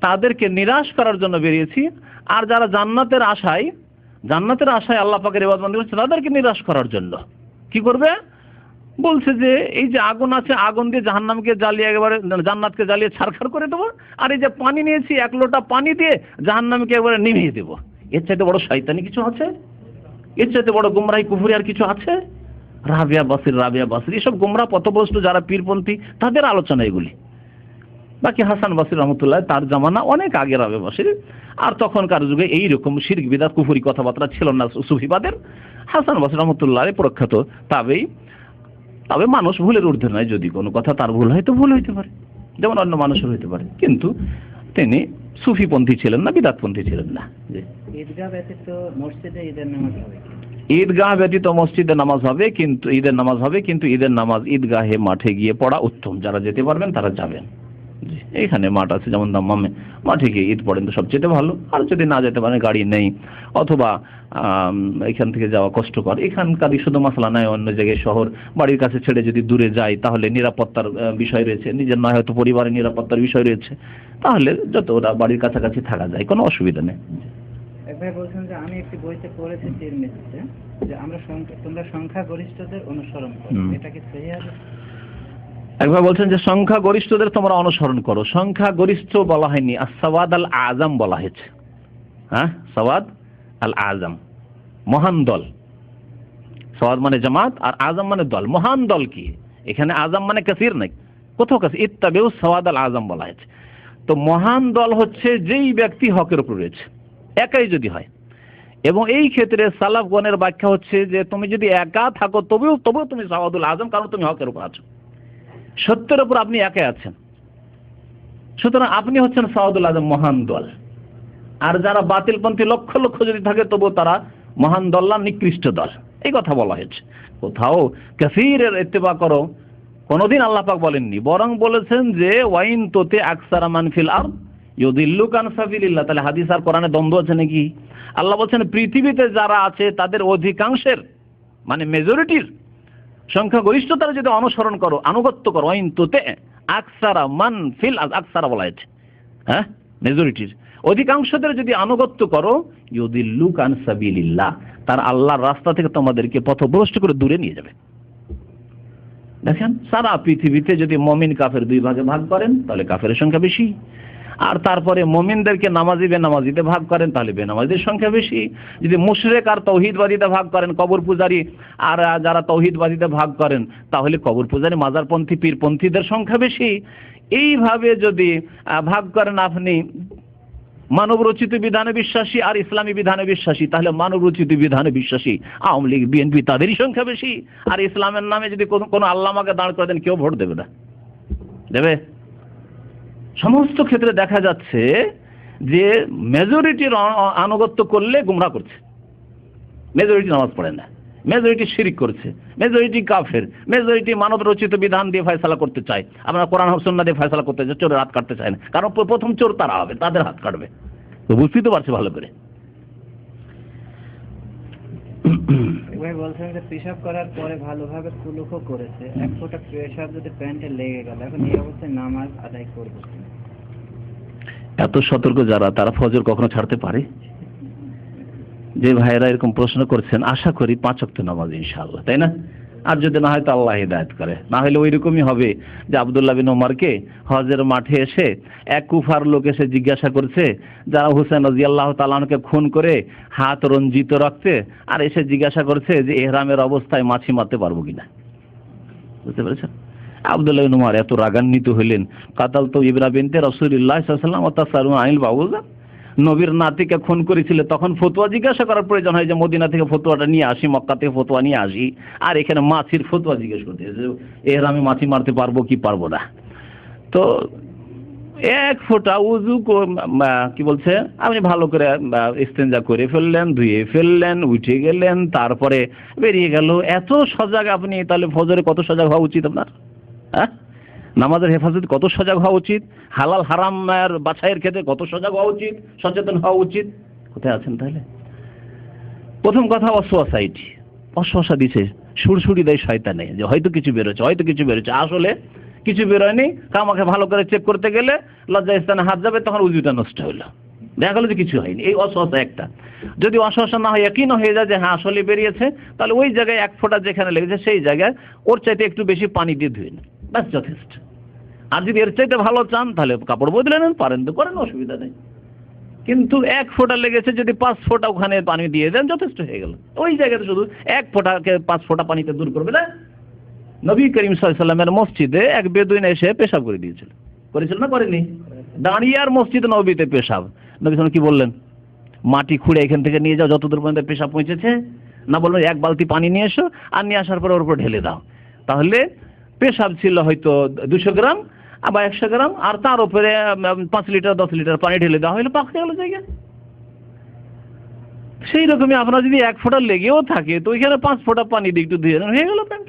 তাদেরকে নিরাশ করার জন্য বেরিয়েছি, আর যারা জান্নাতের আশায় আল্লাহ পাকের ইবাদত বন্দেগী করছে তাদেরকে নিরাশ করার জন্য। কি করবে? বলছে যে এই যে আগুন আছে, আগুন দিয়ে জাহান্নামকে জ্বালিয়ে একেবারে জান্নাতকে জ্বালিয়ে ছারখার করে দেবো, আর এই যে পানি নিয়েছি এক লোটা পানি দিয়ে জাহান্নামকে একেবারে নিভিয়ে দেবো। এর চাইতে বড় শয়তানি কিছু আছে? এর চাইতে বড় গুমরাহি কুফরি আর কিছু আছে? রাবিয়া বসরি এসব গুমরাহ পথভ্রষ্ট যারা পীরপন্থী, তাদের আলোচনা এগুলি। বাকি হাসান বসরি রহমতুল্লাহ, তার জামানা অনেক আগে রাবিয়া বসরি, আর তখনকার যুগে এইরকম শিরক বিদআত কুফরি কথাবার্তা ছিল না সুফিবাদের। হাসান বসরি রহমতুল্লাহ প্রখ্যাত তাবেঈ। তবে মানুষ ভুলের ঊর্ধ্বে নয়, যদি কোনো কথা তার ভুল হইতে পারে, যেমন অন্য মানুষের হইতে পারে, কিন্তু তিনি সুফিপন্থী ছিলেন না, বিদআতপন্থী ছিলেন না। ঈদগাহ ব্যতীত মসজিদে ঈদের নামাজ হবে? ঈদগাহ ব্যতীত মসজিদে নামাজ হবে, কিন্তু ঈদের নামাজ ঈদগাহে মাঠে গিয়ে পড়া উত্তম। যারা যেতে পারবেন তারা যাবেন। এইখানে মাঠ আছে, যেমন দাম্মামে, মাঠে গিয়ে ঈদ পড়েন তো সবচেয়ে ভালো। আর যদি না যেতে পারেন, গাড়ি নেই অথবা এখান থেকে যাওয়া কষ্টকর, এখানকার শুধু মাসলা নয়, অন্য জায়গায় শহর বাড়ির কাছে ছেড়ে যদি দূরে যায় তাহলে নিরাপত্তার বিষয় রয়েছে, নিজের নয় হয়তো পরিবারের নিরাপত্তার বিষয় রয়েছে, তাহলে যত ওরা বাড়ির কাছাকাছি থাকা যায় কোনো অসুবিধা নেই। একবার বলছেন যে আমি একটি বইতে পড়েছি তিরমিজিতে যে তোমরা সংখ্যাগরিষ্ঠদের অনুসরণ করো, এটা কি সহিহ হাদিস? একবার বলছেন যে সংখ্যা গরিষ্ঠদের তোমরা অনুসরণ করো। সংখ্যা গরিষ্ঠ বলা হয়নি, সাওয়াদ আল আজম বলা হয়েছে। হ্যাঁ, সাওয়াদ আল আজম, মহান দল। সাওয়াদ মানে জামাত আর আজম মানে দল। মহান দল কি? এখানে আজম মানে কাসির নাই, কোথাও কাসির। ইত্তাবিউ সাওয়াদ আল আজম বলা হয়েছে। তো মহান দল হচ্ছে যেই ব্যক্তি হকের উপর রয়েছে, একাই যদি হয়। এবং এই ক্ষেত্রে সালাফগণের ব্যাখ্যা হচ্ছে যে তুমি যদি একা থাকো তবেও তুমি সাওয়াদুল আজম, কারণ তুমি হকের উপর আছো, সত্যের উপর আপনি একাই আছেন, সুতরাং আপনি হচ্ছেন সাওয়াদুল আজম, মহান দল। আর যারা বাতিলপন্থী লক্ষ লক্ষ যদি থাকে তবুও তারা মহান দল না, নিকৃষ্ট দল, এই কথা বলা হয়েছে। কোথাও কাফিরের ইত্তেবা করো কোনোদিন আল্লাহ পাক বলেননি, বরং বলেছেন যে ওয়াইন তোতে আকসারা মান ফিল আরদ ইউদিল্লুকা আন সাবিলিল্লাহ। তাহলে হাদিস আর কোরআনে দ্বন্দ্ব আছে নাকি? আল্লাহ বলছেন পৃথিবীতে যারা আছে তাদের অধিকাংশের, মানে মেজরিটির, সংখ্যাগরিষ্ঠতার যদি অনুসরণ করো, আনুগত্য করো, ওয়াইন তোতে আকসারা মান ফিল আরদ, আকসারা বলা হয়েছে, হ্যাঁ, মেজরিটির, অধিকাংশদের যদি আনুগত্য করো, ইউদিল্লুকা আন সাবিলিল্লাহ, তার আল্লাহর রাস্তা থেকে তোমাদেরকে পথভ্রষ্ট করে দূরে নিয়ে যাবে। দেখেন, সারা পৃথিবীতে যদি মমিন কাফের দুই ভাগে ভাগ করেন তাহলে কাফের সংখ্যা বেশি, আর তারপরে মমিনদেরকে নামাজি বেনামাজিতে ভাগ করেন তাহলে বেনামাজিদের সংখ্যা বেশি। যদি মুশরিক আর তৌহিদবাদীতে ভাগ করেন, কবর পূজারী আর যারা তৌহিদবাদীতে ভাগ করেন, তাহলে কবর পূজারী, মাজারপন্থী, পীরপন্থীদের সংখ্যা বেশি। এইভাবে যদি ভাগ করেন আপনি মানব রচিত বিধানে বিশ্বাসী আর ইসলামী বিধানে বিশ্বাসী, তাহলে মানব রচিত বিধানে বিশ্বাসী আওয়ামী লীগ, বিএনপি, তাদেরই সংখ্যা বেশি। আর ইসলামের নামে যদি কোনো আল্লামাকে দাঁড় করে দেন, কেউ ভোট দেবে না, দেবে? সমস্ত ক্ষেত্রে দেখা যাচ্ছে যে মেজরিটির আনুগত্য করলে গুমরাহ করছে, মেজরিটি নামাজ পড়ে না, মেজরিটি শিরিক করছে, মেজরিটি কাফের, মেজরিটি মানব রচিত বিধান দিয়ে ফয়সালা করতে চায়, আপনারা কোরআন সুন্নাহ দিয়ে ফয়সালা করতে চায়, চোরের হাত কাটতে চায় না, কারণ প্রথম চোর তারা হবে, তাদের হাত কাটবে। তো বুঝতেই তো পারছে ভালো করে। ভাই বলছেন যে পেশাব করার পরে ভালোভাবে কুলুকও করেছে, এক ফোঁটা পেশাব যদি প্যান্টে লেগে গেল, এখন এই অবস্থায় নামাজ আদায় করবে? এত সতর্ক যারা, তারা ফজর কখনো ছাড়তে পারে? যে ভাইয়েরা এরকম প্রশ্ন করছেন, আশা করি 5 ওয়াক্ত নামাজ ইনশাআল্লাহ, তাই না? আর যদি না হয় তো আল্লাহ হিদায়াত করে, না হলে ওই রকমই হবে যে আব্দুল্লাহ বিন ওমরকে হজের মাঠে এসে এক কুফার লোক এসে জিজ্ঞাসা করছে, যারা হুসেন রাদিয়াল্লাহু তাআলা আনহুকে খুন করে হাত রঞ্জিত রাখতে, আর এসে জিজ্ঞাসা করছে যে ইহরামের অবস্থায় মাছি মারতে পারবো কিনা। বুঝতে পেরেছেন? আব্দুল্লাহ বিন ওমর এত রাগান্বিত হলেন, কাতাল তো ইবরা বিনতে রাসূলুল্লাহ সাল্লাল্লাহু আলাইহি ওয়াসাল্লাম ওয়া তাসালু আনিল বাউযা, নবীর নাতিকে খুন করেছিল, তখন ফতোয়া জিজ্ঞাসা করার প্রয়োজন হয় যে মদিনা থেকে ফতোয়াটা নিয়ে আসি, মক্কা থেকে ফতোয়া নিয়ে আসি, আর এখানে মাছির ফতোয়া জিজ্ঞেস করতে এর আমি মাছি মারতে পারবো কি পারবো না। তো এক ফোঁটা উযু কি বলছে, আপনি ভালো করে ইস্তেঞ্জা করে ফেললেন, ধুয়ে ফেললেন, উঠে গেলেন, তারপরে বেরিয়ে গেল। এত সজাগ আপনি, তাহলে ফজরে কত সজাগ হওয়া উচিত আপনার? হ্যাঁ, নামাজের হেফাজত কত সজাগ হওয়া উচিত, হালাল হারামের বাছাইয়ের ক্ষেত্রে কত সজাগ হওয়া উচিত, সচেতন হওয়া উচিত। কোথায় আছেন তাহলে? প্রথম কথা অসওয়াসাইটি, অসওয়াসা দিছে, সুরসুরি দেয় শয়তানে যে হয়তো কিছু বেরোচ্ছে, হয়তো কিছু বেরোচ্ছে, আসলে কিছু বেরোয়নি। আমাকে ভালো করে চেক করতে গেলে লজ্জা স্থানে হাত যাবে, তখন উযুটা নষ্ট হলো, দেখা গেল যে কিছু হয়নি। এই অসওয়াসা একটা। যদি অসওয়াসা না হয়, ইয়াকিন হয়ে যায় যে হ্যাঁ আসলে বেরিয়েছে, তাহলে ওই জায়গায় এক ফোঁটা যেখানে লেগেছে সেই জায়গায় ওর চাইতে একটু বেশি পানি দিয়ে ধুয়ে নেন, ব্যাস যথেষ্ট। আর যদি এর চাইতে ভালো চান তাহলে কাপড় বদলে নেন, পারেন তো করেন, অসুবিধা নেই। কিন্তু এক ফোঁটা লেগেছে, যদি 5 ফোঁটা ওখানে পানি দিয়ে দেন, যথেষ্ট হয়ে গেল। ওই জায়গাতে শুধু এক ফোঁটাকে 5 ফোঁটা পানিতে দূর করবে না। নবী করিম সাল্লাল্লাহু আলাইহি ওয়াসাল্লামের মসজিদে এক বেদুইন এসে পেশাব করে দিয়েছিল, করেছিল না করেনি? দাঁড়িয়ে আর মসজিদ নববীতে পেশাব। নবী সাল্লাল্লাহু কি বললেন? মাটি খুঁড়ে এখান থেকে নিয়ে যাও যতদূর পর্যন্ত পেশাব পৌঁছেছে, না বলবেন 1 বালতি পানি নিয়ে এসো, আর নিয়ে আসার পরে ওর উপর ঢেলে দাও। তাহলে পেশাব ছিল হয়তো 200 গ্রাম বা 100 গ্রাম, আর তার উপরে 5 লিটার 10 লিটার পানি ঢেলে দেওয়া হলে পাক হয়ে গেল জায়গা। সেই রকমই আপনার যদি 1 ফোঁটা লেগেও থাকে, তো ওইখানে 5 ফোঁটা পানি দিয়ে একটু ধুয়ে হয়ে গেল প্যান্ট।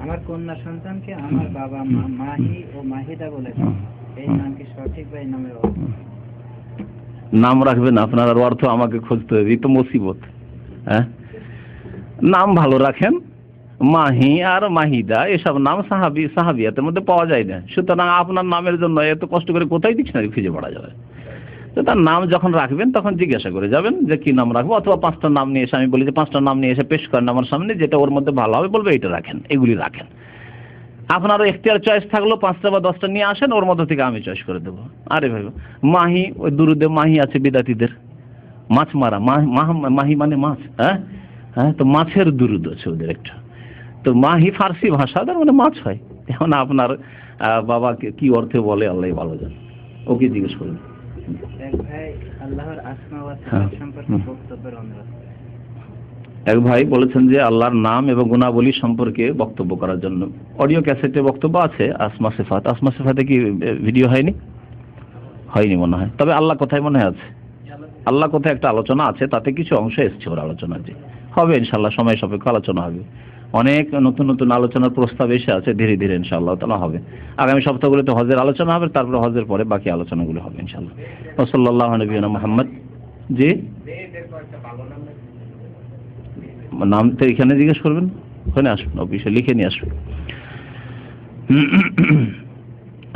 আমার কন্যা সন্তানকে আমার বাবা মা মাহি ও মাহিদা বলেছে, এই নাম কি সঠিক বা এই নামের অর্থ? নাম রাখবেন আপনার, আর অর্থ আমাকে খুঁজতে হবে, এই তো মুসিবত। হ্যাঁ, নাম ভালো রাখেন। মাহি আর মাহিদা এসব নাম সাহাবিয়াতের মধ্যে পাওয়া যায় না, সুতরাং আপনার নামের জন্য এত কষ্ট করে কোথায় ডিকশনারি খুঁজে পড়া যাবে? তো তার নাম যখন রাখবেন তখন জিজ্ঞাসা করে যাবেন যে কি নাম রাখবো, অথবা 5টা নাম নিয়ে এসে, আমি বলি যে 5টা নাম নিয়ে এসে পেশ করেন আমার সামনে, যেটা ওর মধ্যে ভালো হবে বলবে এইটা রাখেন, এগুলি রাখেন। আপনারও এখতিয়ার চয়েস থাকলো, 5টা বা 10টা নিয়ে আসেন, ওর মধ্যে থেকে আমি চয়েস করে দেবো। আরে ভাই, মাহি, ওই দুরুদে মাহি আছে বিদাতিদের, মাছ মারা, মাহি মানে মাছ। হ্যাঁ হ্যাঁ, তো মাছের দুরুদ আছে ওদের একটা। তো মাহি ফার্সি ভাষা, তার মানে মাছ হয়। এখন আপনার বাবাকে কি অর্থে বলে আল্লাহ ভালো জানে। ওকে জিজ্ঞেস করুন। এক ভাই আল্লাহর আসমা ওয়া হ্যাঁ। সিফাত সম্পর্কে বক্তব্যের অনুরোধ। এক ভাই বলেছেন যে আল্লাহর নাম এবং গুণাবলী সম্পর্কে বক্তব্য করার জন্য। অডিও ক্যাসেটে বক্তব্য আছে আসমা সিফাত। আসমা সিফাতে কি ভিডিও হয়নি? হয়নি মনে হয়। তবে আল্লাহ কোথায় মনে হয় আছে, আল্লাহ কোথায় একটা আলোচনা আছে, তাতে কিছু অংশ এসছে ওর আলোচনা, যে হবে ইনশাল্লাহ, সময় সাপেক্ষ আলোচনা হবে। অনেক নতুন নতুন আলোচনার প্রস্তাব এসে আছে, ধীরে ধীরে ইনশাআল্লাহ তাআলা হবে। আগামী সপ্তাহগুলোতে হজের আলোচনা হবে, তারপরে হজের পরে বাকি আলোচনাগুলো হবে ইনশাআল্লাহ। সাল্লাল্লাহু আলাইহি ওয়া মুহাম্মদ। জি, নাম তো এখানে জিজ্ঞেস করবেন, ওখানে আসুন, অফিসে লিখে নিয়ে আসুন।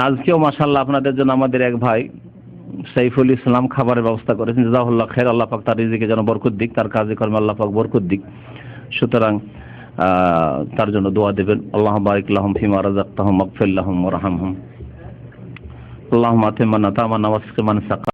আজকেও মাশাআল্লাহ আপনাদের জন্য আমাদের এক ভাই সাইফুল ইসলাম খাবারের ব্যবস্থা করেছেন, জাযাকাল্লাহ খাইর। আল্লাহ পাক তার রিজিকে যেন বরকত দিক, তার কাজে কর্মে আল্লাহ পাক বরকত দিক। সুতরাং তার জন্য দোয়া দেবেন। আল্লাহ বারিক লাহুম ফিমা রাযাকতাহুম ওয়াগফির লাহুম ওয়ারহামহুম। আল্লাহুম্মা আতিম মান আতামা ওয়াসকি মান সাকা।